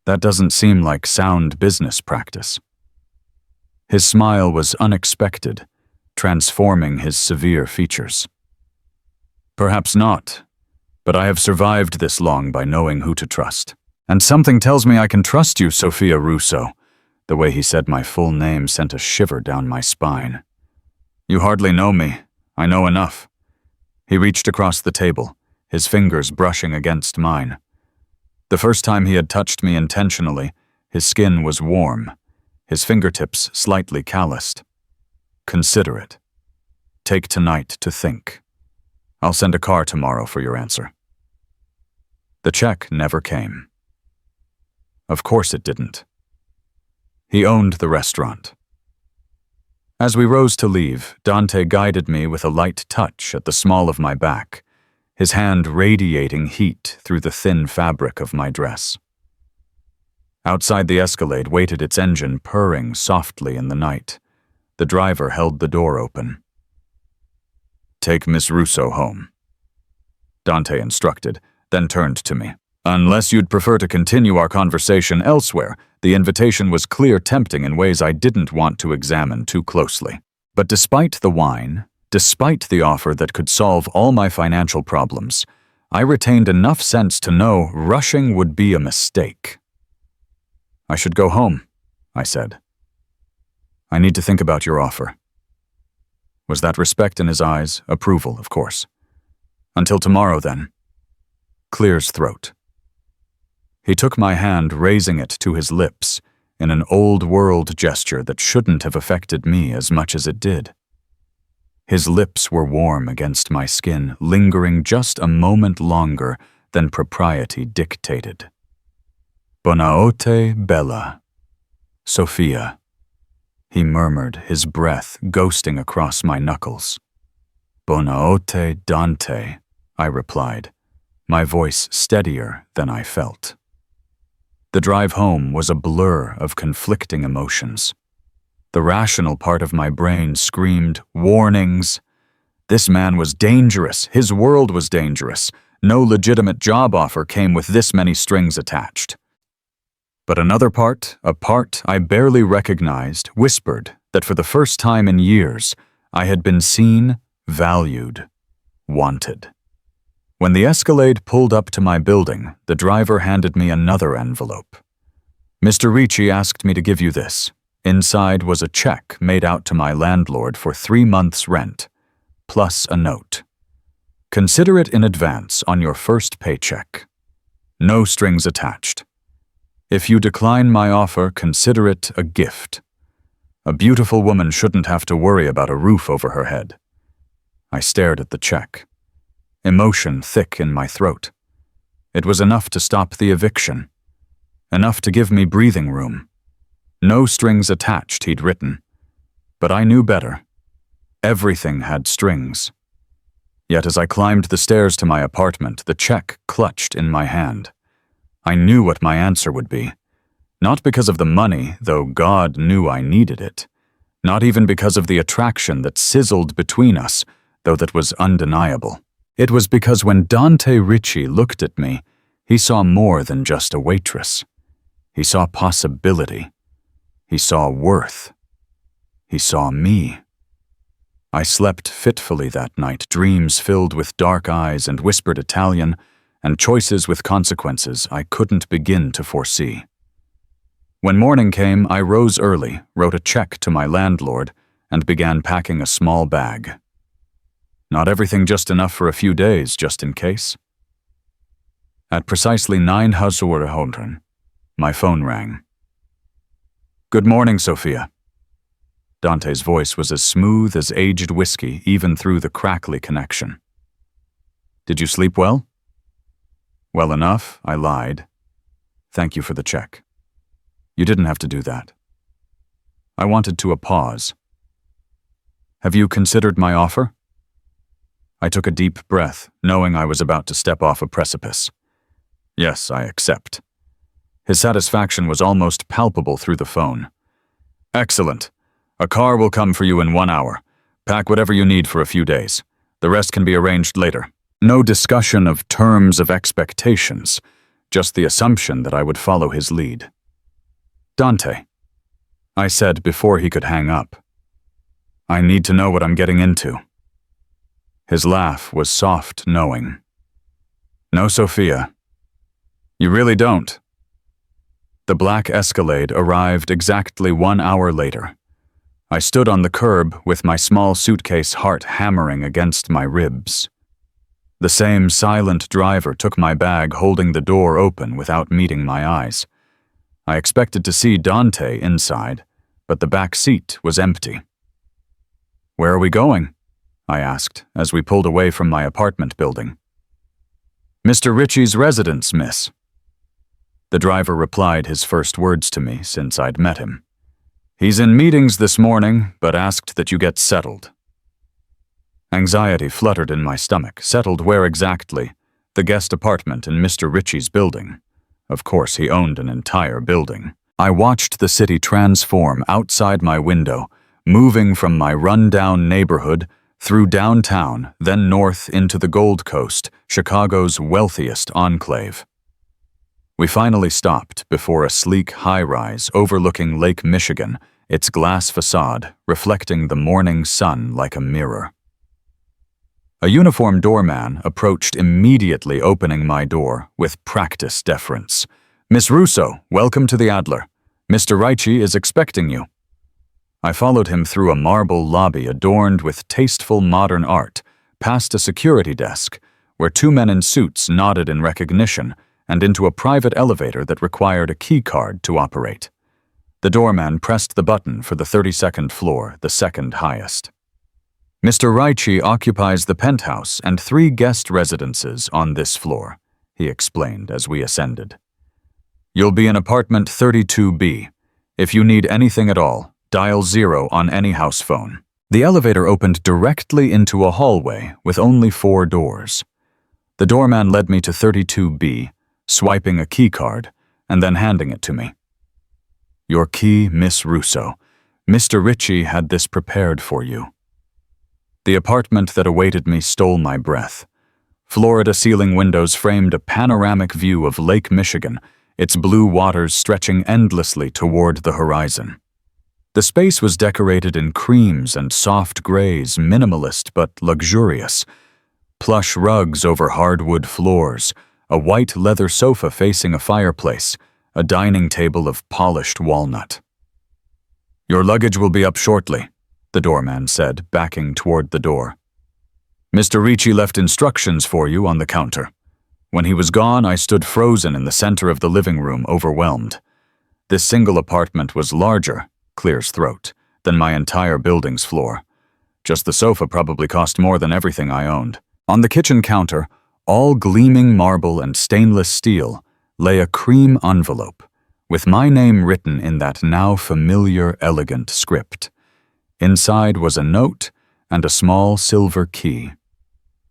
That doesn't seem like sound business practice. His smile was unexpected, transforming his severe features. Perhaps not, but I have survived this long by knowing who to trust. And something tells me I can trust you, Sophia Russo. The way he said my full name sent a shiver down my spine. You hardly know me. I know enough. He reached across the table, his fingers brushing against mine. The first time he had touched me intentionally, his skin was warm, his fingertips slightly calloused. Consider it. Take tonight to think. I'll send a car tomorrow for your answer. The check never came. Of course it didn't. He owned the restaurant. As we rose to leave, Dante guided me with a light touch at the small of my back, his hand radiating heat through the thin fabric of my dress. Outside the Escalade waited its engine purring softly in the night. The driver held the door open. Take Miss Russo home, Dante instructed, then turned to me. Unless you'd prefer to continue our conversation elsewhere, the invitation was clear tempting in ways I didn't want to examine too closely. But despite the wine, despite the offer that could solve all my financial problems, I retained enough sense to know rushing would be a mistake. I should go home, I said. I need to think about your offer. Was that respect in his eyes? Approval, of course. Until tomorrow, then. Clear's throat. He took my hand, raising it to his lips, in an old-world gesture that shouldn't have affected me as much as it did. His lips were warm against my skin, lingering just a moment longer than propriety dictated. Buonanotte, Bella. Sophia, he murmured, his breath ghosting across my knuckles. Buonanotte, Dante, I replied, my voice steadier than I felt. The drive home was a blur of conflicting emotions. The rational part of my brain screamed, warnings. This man was dangerous. His world was dangerous. No legitimate job offer came with this many strings attached. But another part, a part I barely recognized, whispered that for the first time in years, I had been seen, valued, wanted. When the Escalade pulled up to my building, the driver handed me another envelope. Mr. Ricci asked me to give you this. Inside was a check made out to my landlord for 3 months' rent, plus a note. Consider it in advance on your first paycheck. No strings attached. If you decline my offer, consider it a gift. A beautiful woman shouldn't have to worry about a roof over her head. I stared at the check. Emotion thick in my throat. It was enough to stop the eviction. Enough to give me breathing room. No strings attached, he'd written. But I knew better. Everything had strings. Yet as I climbed the stairs to my apartment, the check clutched in my hand. I knew what my answer would be. Not because of the money, though God knew I needed it. Not even because of the attraction that sizzled between us, though that was undeniable. It was because when Dante Ricci looked at me, he saw more than just a waitress. He saw possibility. He saw worth. He saw me. I slept fitfully that night, dreams filled with dark eyes and whispered Italian, and choices with consequences I couldn't begin to foresee. When morning came, I rose early, wrote a check to my landlord, and began packing a small bag. Not everything just enough for a few days, just in case. At precisely 9:00, my phone rang. "Good morning, Sophia." Dante's voice was as smooth as aged whiskey, even through the crackly connection. "Did you sleep well?" "Well enough," I lied. "Thank you for the check." "You didn't have to do that." I wanted to a pause. "Have you considered my offer?" I took a deep breath, knowing I was about to step off a precipice. "Yes, I accept." His satisfaction was almost palpable through the phone. "Excellent. A car will come for you in 1 hour. Pack whatever you need for a few days. The rest can be arranged later." No discussion of terms of expectations, just the assumption that I would follow his lead. "Dante," I said before he could hang up, "I need to know what I'm getting into." His laugh was soft, knowing. "No, Sophia. You really don't." The black Escalade arrived exactly 1 hour later. I stood on the curb with my small suitcase heart hammering against my ribs. The same silent driver took my bag, holding the door open without meeting my eyes. I expected to see Dante inside, but the back seat was empty. "Where are we going?" I asked as we pulled away from my apartment building. "Mr. Ricci's residence, miss." The driver replied his first words to me since I'd met him. "He's in meetings this morning, but asked that you get settled." Anxiety fluttered in my stomach. Settled where exactly? The guest apartment in Mr. Ricci's building. Of course, he owned an entire building. I watched the city transform outside my window, moving from my run-down neighborhood through downtown, then north into the Gold Coast, Chicago's wealthiest enclave. We finally stopped before a sleek high-rise overlooking Lake Michigan, its glass facade reflecting the morning sun like a mirror. A uniformed doorman approached immediately, opening my door with practiced deference. "Miss Russo, welcome to the Adler. Mr. Ricci is expecting you." I followed him through a marble lobby adorned with tasteful modern art, past a security desk, where 2 men in suits nodded in recognition, and into a private elevator that required a key card to operate. The doorman pressed the button for the 32nd floor, the second highest. "Mr. Ricci occupies the penthouse and 3 guest residences on this floor," he explained as we ascended. "You'll be in apartment 32B. If you need anything at all, dial 0 on any house phone." The elevator opened directly into a hallway with only 4 doors. The doorman led me to 32B, swiping a key card and then handing it to me. "Your key, Miss Russo. Mr. Ricci had this prepared for you." The apartment that awaited me stole my breath. Florida-ceiling windows framed a panoramic view of Lake Michigan, its blue waters stretching endlessly toward the horizon. The space was decorated in creams and soft grays, minimalist but luxurious. Plush rugs over hardwood floors, a white leather sofa facing a fireplace, a dining table of polished walnut. "Your luggage will be up shortly," the doorman said, backing toward the door. "Mr. Ricci left instructions for you on the counter." When he was gone, I stood frozen in the center of the living room, overwhelmed. This single apartment was larger, clear's throat, than my entire building's floor. Just the sofa probably cost more than everything I owned. On the kitchen counter, all gleaming marble and stainless steel, lay a cream envelope, with my name written in that now familiar, elegant script. Inside was a note and a small silver key.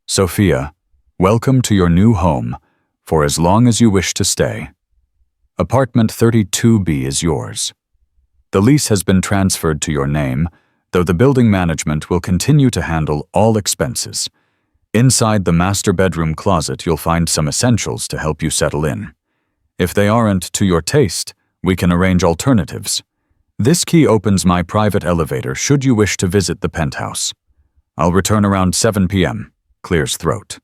"Sophia, welcome to your new home, for as long as you wish to stay. Apartment 32B is yours. The lease has been transferred to your name, though the building management will continue to handle all expenses. Inside the master bedroom closet, you'll find some essentials to help you settle in. If they aren't to your taste, we can arrange alternatives. This key opens my private elevator should you wish to visit the penthouse. I'll return around 7 p.m., clears throat.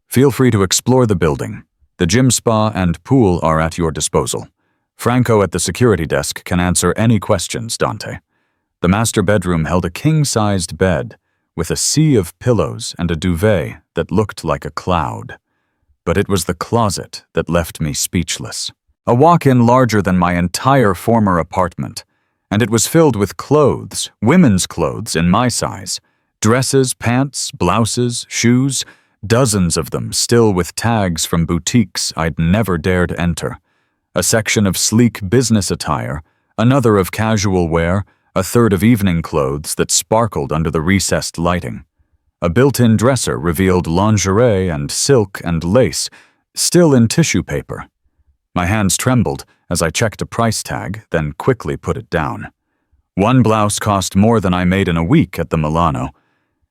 Feel free to explore the building. The gym, spa, and pool are at your disposal. Franco at the security desk can answer any questions, Dante." The master bedroom held a king-sized bed with a sea of pillows and a duvet that looked like a cloud. But it was the closet that left me speechless. A walk-in larger than my entire former apartment, and it was filled with clothes, women's clothes in my size. Dresses, pants, blouses, shoes, dozens of them still with tags from boutiques I'd never dared enter. A section of sleek business attire, another of casual wear, a third of evening clothes that sparkled under the recessed lighting. A built-in dresser revealed lingerie and silk and lace, still in tissue paper. My hands trembled as I checked a price tag, then quickly put it down. One blouse cost more than I made in a week at the Milano.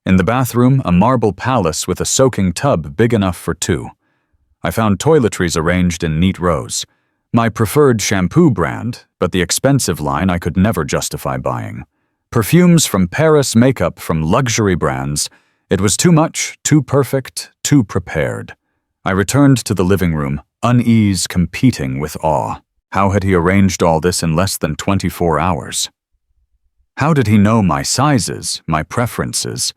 In the bathroom, a marble palace with a soaking tub big enough for two. I found toiletries arranged in neat rows. My preferred shampoo brand, but the expensive line I could never justify buying. Perfumes from Paris, makeup from luxury brands. It was too much, too perfect, too prepared. I returned to the living room, unease competing with awe. How had he arranged all this in less than 24 hours? How did he know my sizes, my preferences?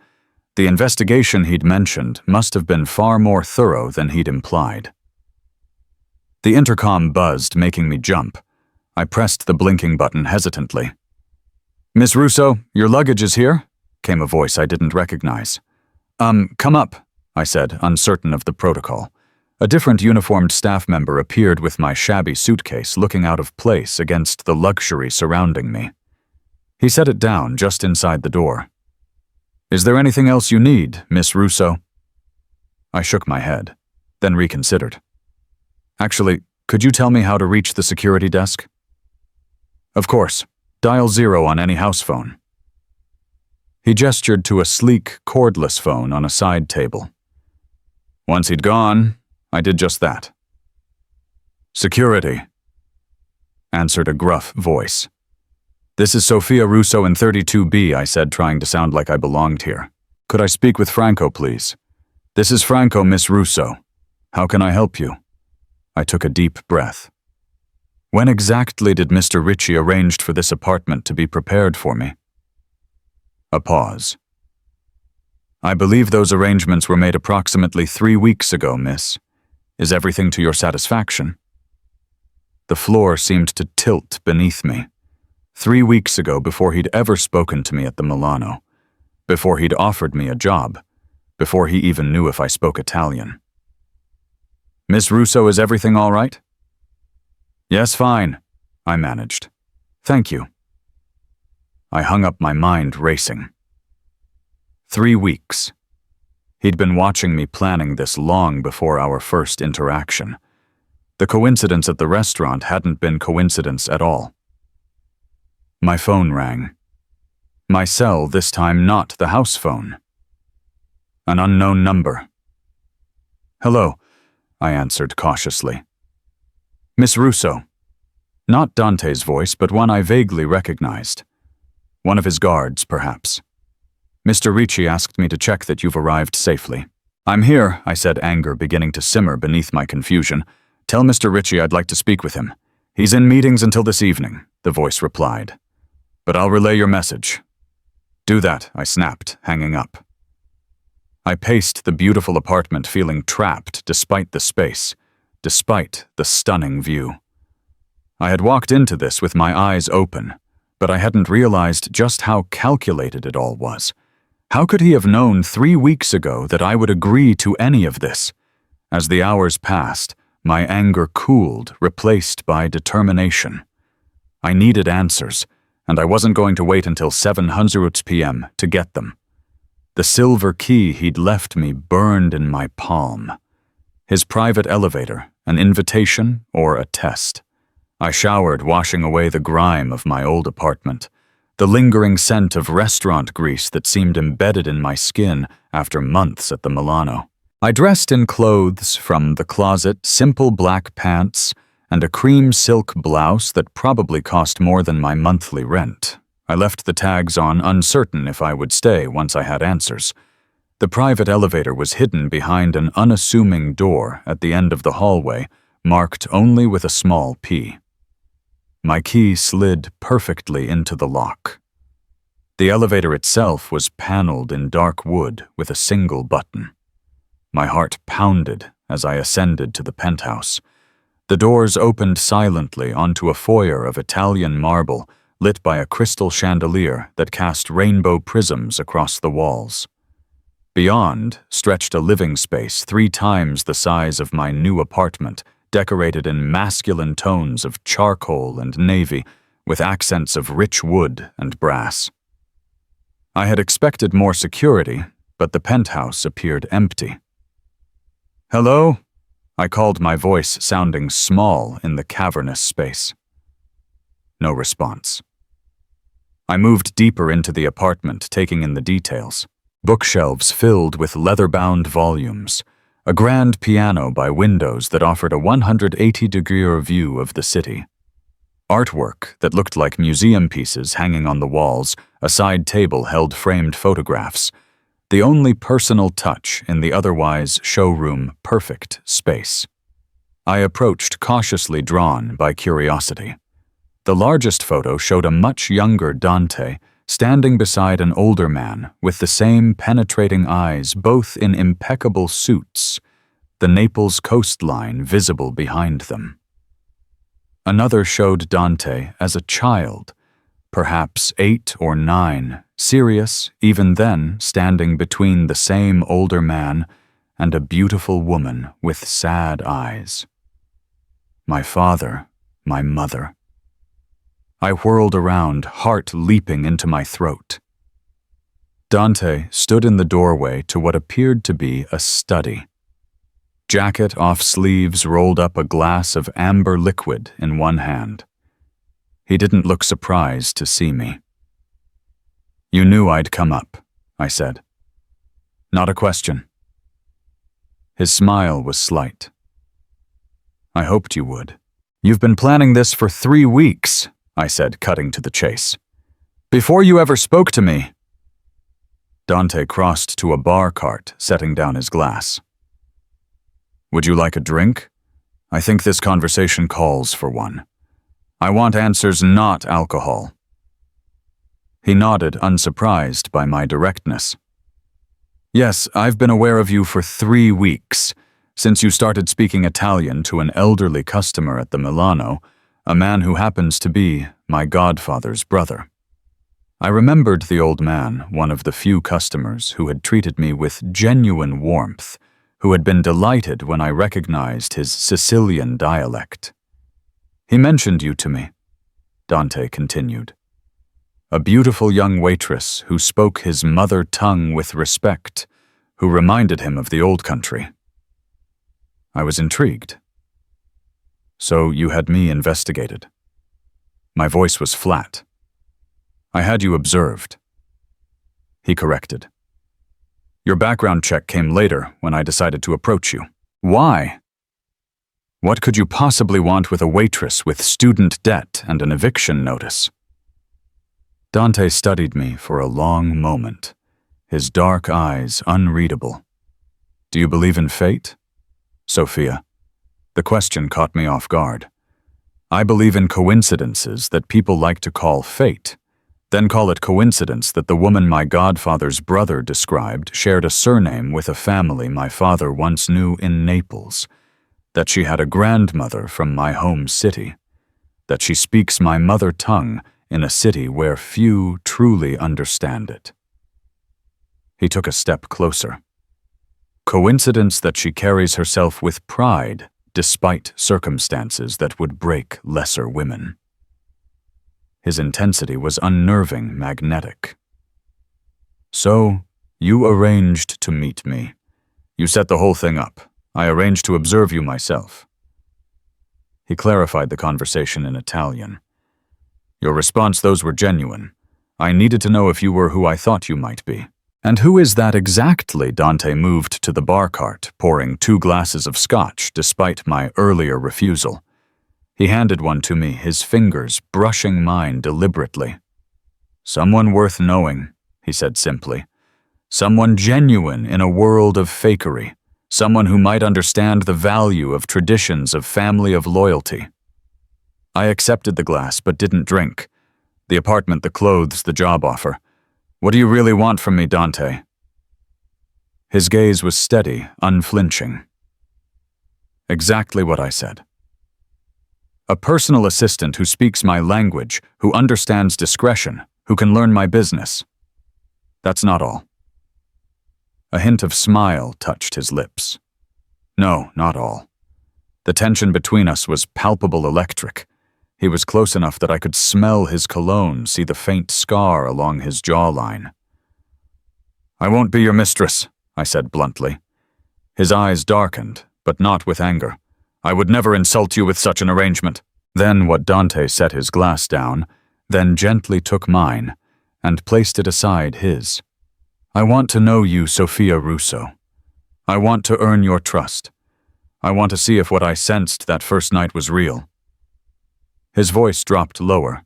The investigation he'd mentioned must have been far more thorough than he'd implied. The intercom buzzed, making me jump. I pressed the blinking button hesitantly. "Miss Russo, your luggage is here," came a voice I didn't recognize. Come up," I said, uncertain of the protocol. A different uniformed staff member appeared with my shabby suitcase looking out of place against the luxury surrounding me. He set it down just inside the door. "Is there anything else you need, Miss Russo?" I shook my head, then reconsidered. "Actually, could you tell me how to reach the security desk?" "Of course. Dial 0 on any house phone." He gestured to a sleek, cordless phone on a side table. Once he'd gone, I did just that. "Security," answered a gruff voice. "This is Sophia Russo in 32B, I said, trying to sound like I belonged here. "Could I speak with Franco, please?" "This is Franco, Miss Russo. How can I help you?" I took a deep breath. When exactly did Mr. Ritchie arrange for this apartment to be prepared for me? A pause. "I believe those arrangements were made approximately 3 weeks ago, miss. Is everything to your satisfaction?" The floor seemed to tilt beneath me. 3 weeks ago, before he'd ever spoken to me at the Milano, before he'd offered me a job, before he even knew if I spoke Italian. "Miss Russo, is everything all right?" "Yes, fine," I managed. "Thank you." I hung up, my mind racing. 3 weeks. He'd been watching me planning this long before our first interaction. The coincidence at the restaurant hadn't been coincidence at all. My phone rang. My cell, this time not the house phone. An unknown number. "Hello," I answered cautiously. "Miss Russo." Not Dante's voice, but one I vaguely recognized. One of his guards, perhaps. "Mr. Ricci asked me to check that you've arrived safely." "I'm here," I said, anger beginning to simmer beneath my confusion. "Tell Mr. Ricci I'd like to speak with him." "He's in meetings until this evening," the voice replied. "But I'll relay your message." "Do that," I snapped, hanging up. I paced the beautiful apartment, feeling trapped despite the space, despite the stunning view. I had walked into this with my eyes open, but I hadn't realized just how calculated it all was. How could he have known 3 weeks ago that I would agree to any of this? As the hours passed, my anger cooled, replaced by determination. I needed answers, and I wasn't going to wait until 700 p.m. to get them. The silver key he'd left me burned in my palm. His private elevator, an invitation or a test. I showered, washing away the grime of my old apartment, the lingering scent of restaurant grease that seemed embedded in my skin after months at the Milano. I dressed in clothes from the closet, simple black pants, and a cream silk blouse that probably cost more than my monthly rent. I left the tags on, uncertain if I would stay once I had answers. The private elevator was hidden behind an unassuming door at the end of the hallway, marked only with a small P. My key slid perfectly into the lock. The elevator itself was paneled in dark wood with a single button. My heart pounded as I ascended to the penthouse. The doors opened silently onto a foyer of Italian marble, lit by a crystal chandelier that cast rainbow prisms across the walls. Beyond stretched a living space 3 times the size of my new apartment, decorated in masculine tones of charcoal and navy, with accents of rich wood and brass. I had expected more security, but the penthouse appeared empty. "Hello?" I called, my voice sounding small in the cavernous space. No response. I moved deeper into the apartment, taking in the details. Bookshelves filled with leather-bound volumes, a grand piano by windows that offered a 180-degree view of the city. Artwork that looked like museum pieces hanging on the walls, a side table held framed photographs, the only personal touch in the otherwise showroom-perfect space. I approached, cautiously drawn by curiosity. The largest photo showed a much younger Dante, standing beside an older man with the same penetrating eyes, both in impeccable suits, the Naples coastline visible behind them. Another showed Dante as a child, perhaps 8 or 9, serious, even then, standing between the same older man and a beautiful woman with sad eyes. My father, my mother. I whirled around, heart leaping into my throat. Dante stood in the doorway to what appeared to be a study. Jacket off sleeves, rolled up a glass of amber liquid in one hand. He didn't look surprised to see me. "You knew I'd come up," I said. "Not a question." His smile was slight. "I hoped you would. You've been planning this for 3 weeks," I said, cutting to the chase. "Before you ever spoke to me." Dante crossed to a bar cart, setting down his glass. "Would you like a drink? I think this conversation calls for one. I want answers, not alcohol." He nodded, unsurprised by my directness. "Yes, I've been aware of you for 3 weeks, since you started speaking Italian to an elderly customer at the Milano, a man who happens to be my godfather's brother." I remembered the old man, one of the few customers who had treated me with genuine warmth, who had been delighted when I recognized his Sicilian dialect. "He mentioned you to me," Dante continued. "A beautiful young waitress who spoke his mother tongue with respect, who reminded him of the old country." I was intrigued. "So you had me investigated." My voice was flat. "I had you observed." He corrected. "Your background check came later when I decided to approach you." "Why?" "What could you possibly want with a waitress with student debt and an eviction notice?" Dante studied me for a long moment, his dark eyes unreadable. "Do you believe in fate?" "Sophia." The question caught me off guard. "I believe in coincidences that people like to call fate, then call it coincidence that the woman my godfather's brother described shared a surname with a family my father once knew in Naples, that she had a grandmother from my home city, that she speaks my mother tongue in a city where few truly understand it." He took a step closer. "Coincidence that she carries herself with pride despite circumstances that would break lesser women." His intensity was unnerving, magnetic. "So, you arranged to meet me. You set the whole thing up. I arranged to observe you myself." He clarified the conversation in Italian. "Your response, those were genuine. I needed to know if you were who I thought you might be." "And who is that exactly?" Dante moved to the bar cart, pouring 2 glasses of scotch despite my earlier refusal. He handed one to me, his fingers brushing mine deliberately. "Someone worth knowing," he said simply. "Someone genuine in a world of fakery. Someone who might understand the value of traditions of family of loyalty." I accepted the glass but didn't drink. The apartment, the clothes, the job offer. "What do you really want from me, Dante?" His gaze was steady, unflinching. Exactly what I said. A personal assistant who speaks my language, who understands discretion, who can learn my business. That's not all. A hint of smile touched his lips. No, not all. The tension between us was palpable, electric. He was close enough that I could smell his cologne, see the faint scar along his jawline. "I won't be your mistress," I said bluntly. His eyes darkened, but not with anger. "I would never insult you with such an arrangement." Then what Dante set his glass down, then gently took mine, and placed it aside his. "I want to know you, Sophia Russo. I want to earn your trust. I want to see if what I sensed that first night was real." His voice dropped lower.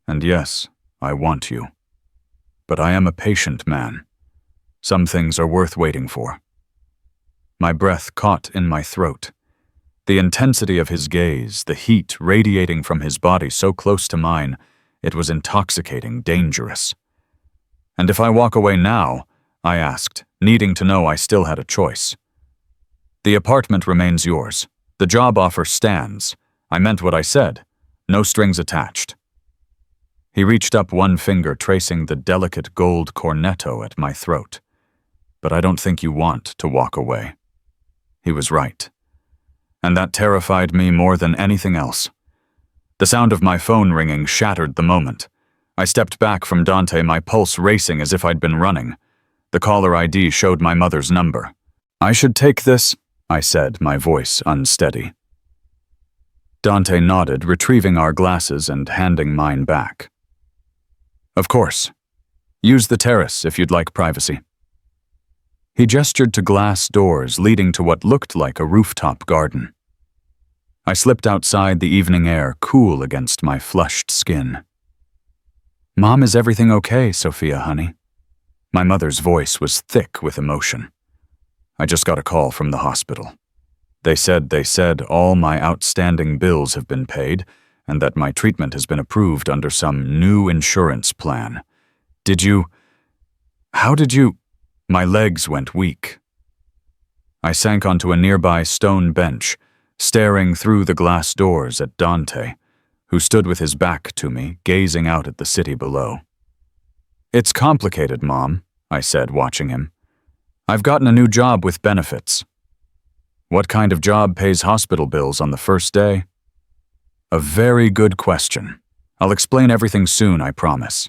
"And yes, I want you. But I am a patient man. Some things are worth waiting for." My breath caught in my throat. The intensity of his gaze, the heat radiating from his body so close to mine, it was intoxicating, dangerous. "And if I walk away now?" I asked, needing to know I still had a choice. "The apartment remains yours. The job offer stands. I meant what I said. No strings attached." He reached up one finger, tracing the delicate gold cornetto at my throat. "But I don't think you want to walk away." He was right. And that terrified me more than anything else. The sound of my phone ringing shattered the moment. I stepped back from Dante, my pulse racing as if I'd been running. The caller ID showed my mother's number. "I should take this," I said, my voice unsteady. Dante nodded, retrieving our glasses and handing mine back. "Of course. Use the terrace if you'd like privacy." He gestured to glass doors leading to what looked like a rooftop garden. I slipped outside, the evening air cool against my flushed skin. "Mom, is everything okay, Sophia, honey?" My mother's voice was thick with emotion. "I just got a call from the hospital. They said all my outstanding bills have been paid and that my treatment has been approved under some new insurance plan. How did you? My legs went weak. I sank onto a nearby stone bench, staring through the glass doors at Dante, who stood with his back to me, gazing out at the city below. "It's complicated, Mom," I said, watching him. "I've gotten a new job with benefits." "What kind of job pays hospital bills on the first day?" "A very good question. I'll explain everything soon, I promise.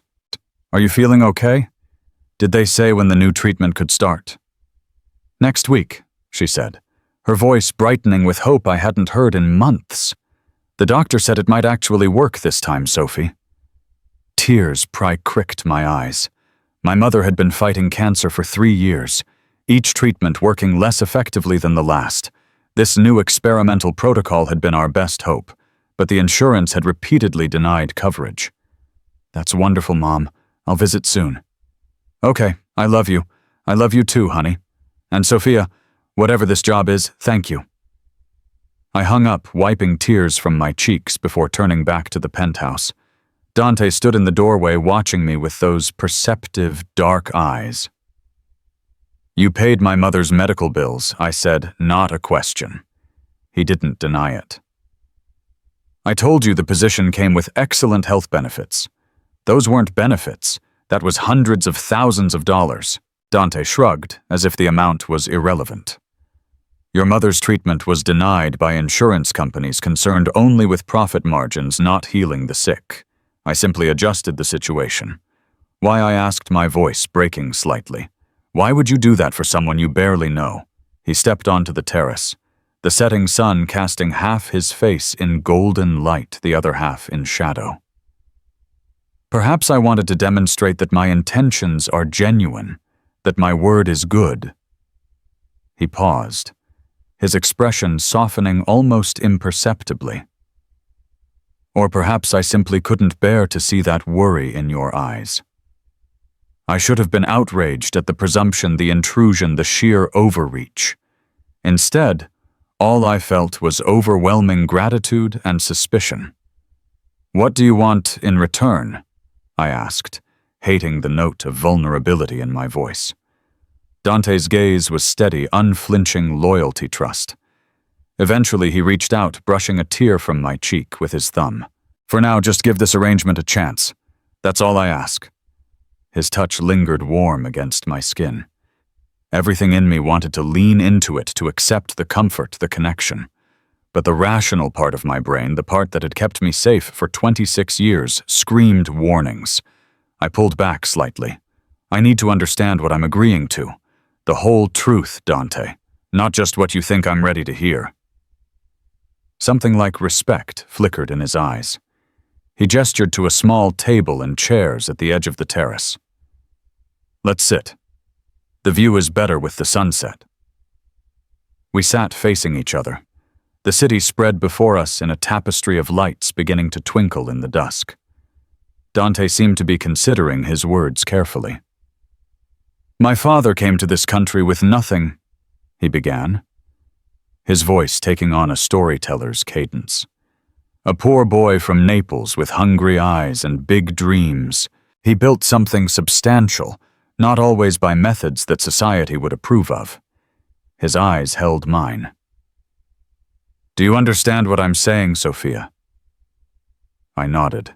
Are you feeling okay? Did they say when the new treatment could start?" "Next week," she said, her voice brightening with hope I hadn't heard in months. "The doctor said it might actually work this time, Sophie." Tears pricked my eyes. My mother had been fighting cancer for 3 years, each treatment working less effectively than the last. This new experimental protocol had been our best hope, but the insurance had repeatedly denied coverage. "That's wonderful, Mom. I'll visit soon." "Okay, I love you. I love you too, honey. And Sophia, whatever this job is, thank you." I hung up, wiping tears from my cheeks before turning back to the penthouse. Dante stood in the doorway watching me with those perceptive, dark eyes. "You paid my mother's medical bills," I said, not a question. He didn't deny it. "I told you the position came with excellent health benefits. Those weren't benefits. That was hundreds of thousands of dollars." Dante shrugged, as if the amount was irrelevant. "Your mother's treatment was denied by insurance companies concerned only with profit margins, not healing the sick. I simply adjusted the situation. Why, I asked, my voice breaking slightly. Why would you do that for someone you barely know? He stepped onto the terrace, the setting sun casting half his face in golden light, the other half in shadow. Perhaps I wanted to demonstrate that my intentions are genuine, that my word is good. He paused, his expression softening almost imperceptibly. Or perhaps I simply couldn't bear to see that worry in your eyes. I should have been outraged at the presumption, the intrusion, the sheer overreach. Instead, all I felt was overwhelming gratitude and suspicion. What do you want in return? I asked, hating the note of vulnerability in my voice. Dante's gaze was steady, unflinching loyalty trust. Eventually he reached out, brushing a tear from my cheek with his thumb. For now, just give this arrangement a chance. That's all I ask. His touch lingered warm against my skin. Everything in me wanted to lean into it, to accept the comfort, the connection. But the rational part of my brain, the part that had kept me safe for 26 years, screamed warnings. I pulled back slightly. I need to understand what I'm agreeing to. The whole truth, Dante, not just what you think I'm ready to hear. Something like respect flickered in his eyes. He gestured to a small table and chairs at the edge of the terrace. Let's sit. The view is better with the sunset. We sat facing each other. The city spread before us in a tapestry of lights beginning to twinkle in the dusk. Dante seemed to be considering his words carefully. My father came to this country with nothing, he began, his voice taking on a storyteller's cadence. A poor boy from Naples with hungry eyes and big dreams. He built something substantial, not always by methods that society would approve of. His eyes held mine. Do you understand what I'm saying, Sophia? I nodded.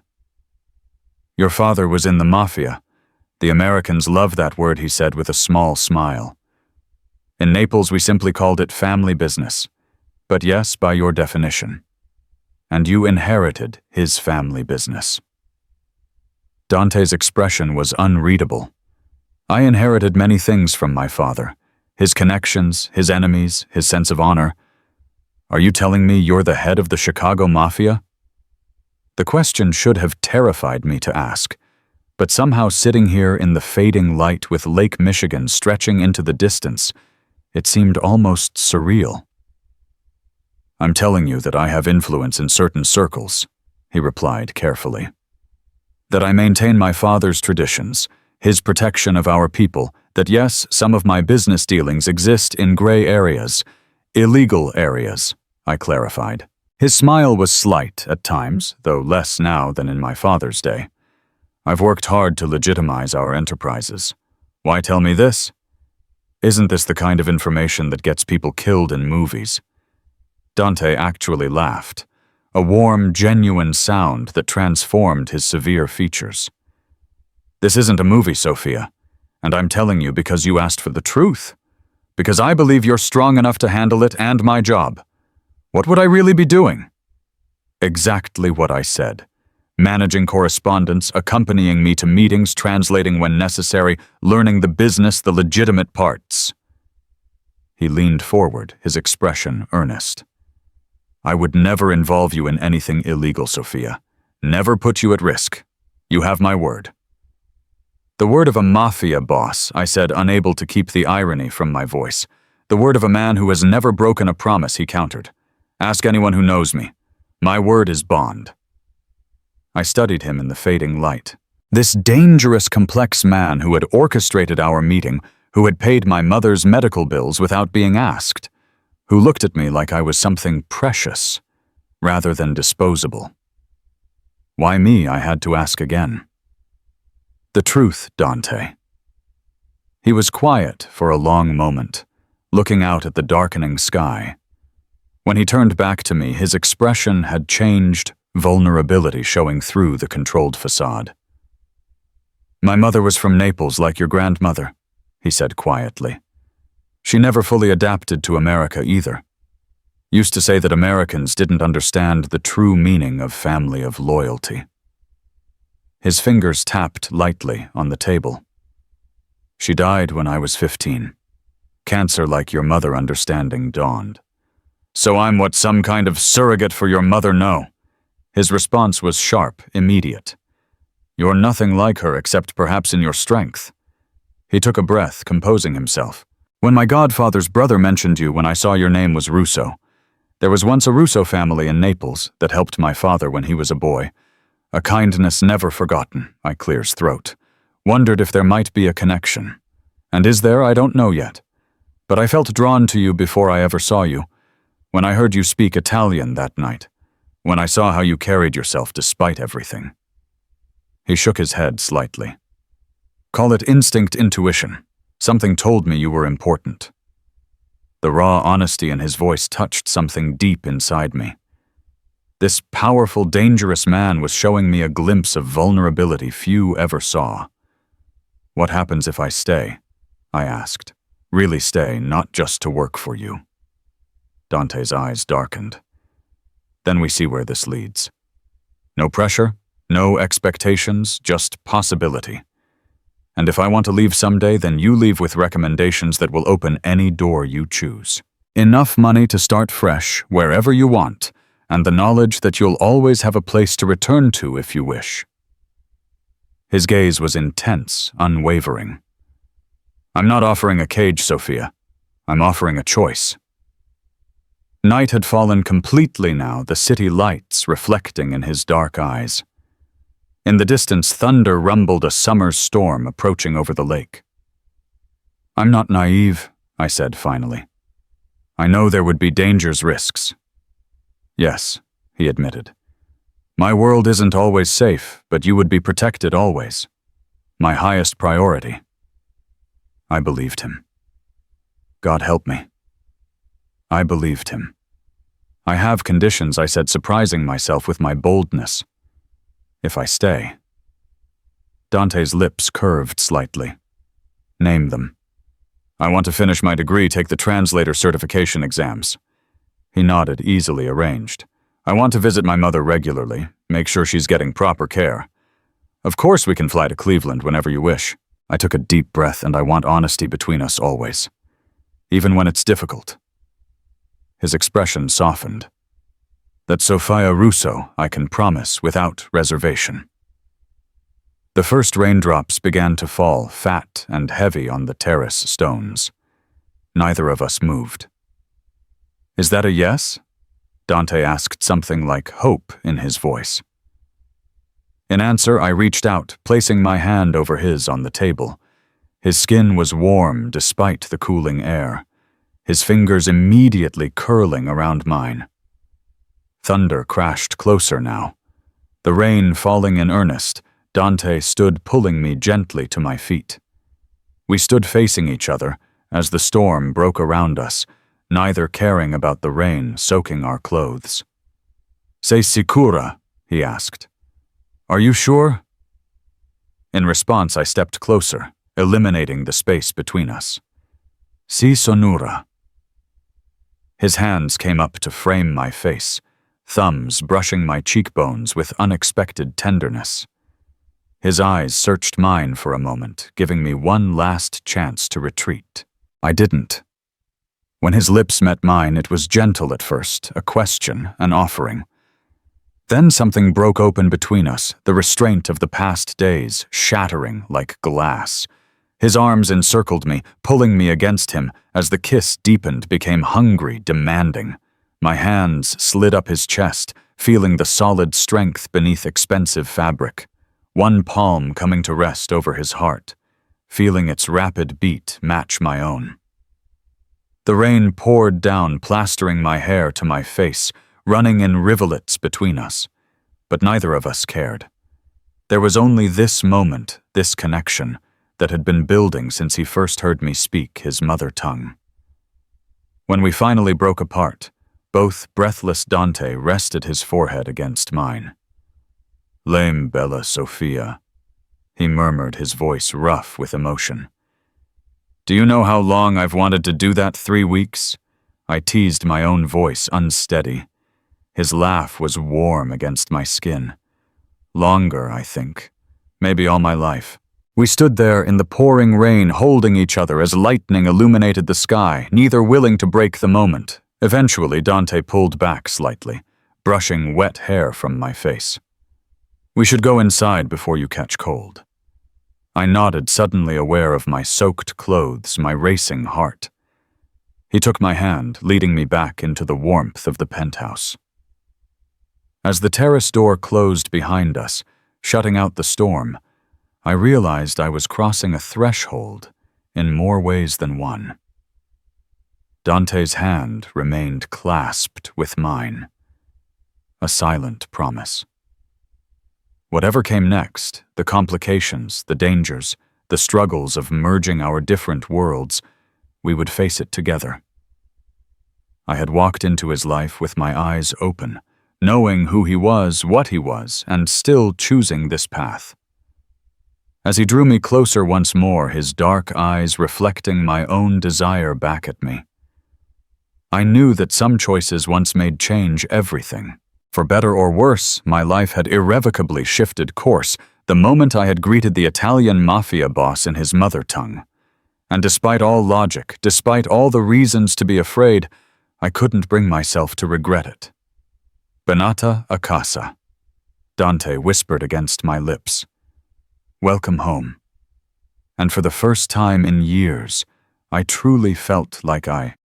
Your father was in the Mafia. The Americans love that word, he said with a small smile. In Naples, we simply called it family business. But yes, by your definition. And you inherited his family business. Dante's expression was unreadable. I inherited many things from my father. His connections, his enemies, his sense of honor. Are you telling me you're the head of the Chicago Mafia? The question should have terrified me to ask, but somehow sitting here in the fading light with Lake Michigan stretching into the distance, it seemed almost surreal. I'm telling you that I have influence in certain circles, he replied carefully. That I maintain my father's traditions, his protection of our people, that yes, some of my business dealings exist in gray areas, illegal areas, I clarified. His smile was slight at times, though less now than in my father's day. I've worked hard to legitimize our enterprises. Why tell me this? Isn't this the kind of information that gets people killed in movies? Dante actually laughed, a warm, genuine sound that transformed his severe features. This isn't a movie, Sophia, and I'm telling you because you asked for the truth. Because I believe you're strong enough to handle it and my job. What would I really be doing? Exactly what I said. Managing correspondence, accompanying me to meetings, translating when necessary, learning the business, the legitimate parts. He leaned forward, his expression earnest. I would never involve you in anything illegal, Sophia. Never put you at risk. You have my word. The word of a mafia boss, I said, unable to keep the irony from my voice. The word of a man who has never broken a promise, he countered. Ask anyone who knows me. My word is bond. I studied him in the fading light. This dangerous, complex man who had orchestrated our meeting, who had paid my mother's medical bills without being asked, who looked at me like I was something precious, rather than disposable. Why me, I had to ask again. The truth, Dante. He was quiet for a long moment, looking out at the darkening sky. When he turned back to me, his expression had changed, vulnerability showing through the controlled facade. My mother was from Naples like your grandmother, he said quietly. She never fully adapted to America either. Used to say that Americans didn't understand the true meaning of family of loyalty. His fingers tapped lightly on the table. She died when I was 15. Cancer like your mother understanding dawned. So I'm what some kind of surrogate for your mother? No. His response was sharp, immediate. You're nothing like her except perhaps in your strength. He took a breath, composing himself. When my godfather's brother mentioned you when I saw your name was Russo. There was once a Russo family in Naples that helped my father when he was a boy. A kindness never forgotten, I clears throat. Wondered if there might be a connection. And is there? I don't know yet. But I felt drawn to you before I ever saw you. When I heard you speak Italian that night. When I saw how you carried yourself despite everything. He shook his head slightly. Call it instinct intuition. Something told me you were important. The raw honesty in his voice touched something deep inside me. This powerful, dangerous man was showing me a glimpse of vulnerability few ever saw. What happens if I stay? I asked. Really stay, not just to work for you. Dante's eyes darkened. Then we see where this leads. No pressure, no expectations, just possibility. And if I want to leave someday, then you leave with recommendations that will open any door you choose. Enough money to start fresh, wherever you want, and the knowledge that you'll always have a place to return to if you wish. His gaze was intense, unwavering. I'm not offering a cage, Sophia. I'm offering a choice. Night had fallen completely now, the city lights reflecting in his dark eyes. In the distance, thunder rumbled a summer's storm approaching over the lake. I'm not naive, I said finally. I know there would be dangers, risks. Yes, he admitted. My world isn't always safe, but you would be protected always. My highest priority. I believed him. God help me. I believed him. I have conditions, I said, surprising myself with my boldness. If I stay. Dante's lips curved slightly. Name them. I want to finish my degree, take the translator certification exams. He nodded, easily arranged. I want to visit my mother regularly, make sure she's getting proper care. Of course we can fly to Cleveland whenever you wish. I took a deep breath, and I want honesty between us always. Even when it's difficult. His expression softened. That Sophia Russo I can promise without reservation. The first raindrops began to fall, fat and heavy on the terrace stones. Neither of us moved. Is that a yes? Dante asked, something like hope in his voice. In answer, I reached out, placing my hand over his on the table. His skin was warm despite the cooling air, his fingers immediately curling around mine. Thunder crashed closer now. The rain falling in earnest, Dante stood pulling me gently to my feet. We stood facing each other as the storm broke around us, neither caring about the rain soaking our clothes. Sei sicura? He asked. Are you sure? In response, I stepped closer, eliminating the space between us. Si sonura. His hands came up to frame my face, thumbs brushing my cheekbones with unexpected tenderness. His eyes searched mine for a moment, giving me one last chance to retreat. I didn't. When his lips met mine, it was gentle at first, a question, an offering. Then something broke open between us, the restraint of the past days, shattering like glass. His arms encircled me, pulling me against him, as the kiss deepened, became hungry, demanding. My hands slid up his chest, feeling the solid strength beneath expensive fabric. One palm coming to rest over his heart, feeling its rapid beat match my own. The rain poured down, plastering my hair to my face, running in rivulets between us. But neither of us cared. There was only this moment, this connection, that had been building since he first heard me speak his mother tongue. When we finally broke apart, both breathless Dante rested his forehead against mine. Lame bella Sophia, he murmured, his voice rough with emotion. Do you know how long I've wanted to do that? 3 weeks? I teased, my own voice unsteady. His laugh was warm against my skin. Longer, I think. maybe all my life. We stood there in the pouring rain, holding each other as lightning illuminated the sky, neither willing to break the moment. Eventually, Dante pulled back slightly, brushing wet hair from my face. "We should go inside before you catch cold." I nodded, suddenly aware of my soaked clothes, my racing heart. He took my hand, leading me back into the warmth of the penthouse. As the terrace door closed behind us, shutting out the storm, I realized I was crossing a threshold in more ways than one. Dante's hand remained clasped with mine, a silent promise. Whatever came next, the complications, the dangers, the struggles of merging our different worlds, we would face it together. I had walked into his life with my eyes open, knowing who he was, what he was, and still choosing this path. As he drew me closer once more, his dark eyes reflecting my own desire back at me, I knew that some choices once made change everything. For better or worse, my life had irrevocably shifted course the moment I had greeted the Italian Mafia Boss in his mother tongue. And despite all logic, despite all the reasons to be afraid, I couldn't bring myself to regret it. "Benata a casa," Dante whispered against my lips. "Welcome home." And for the first time in years, I truly felt like I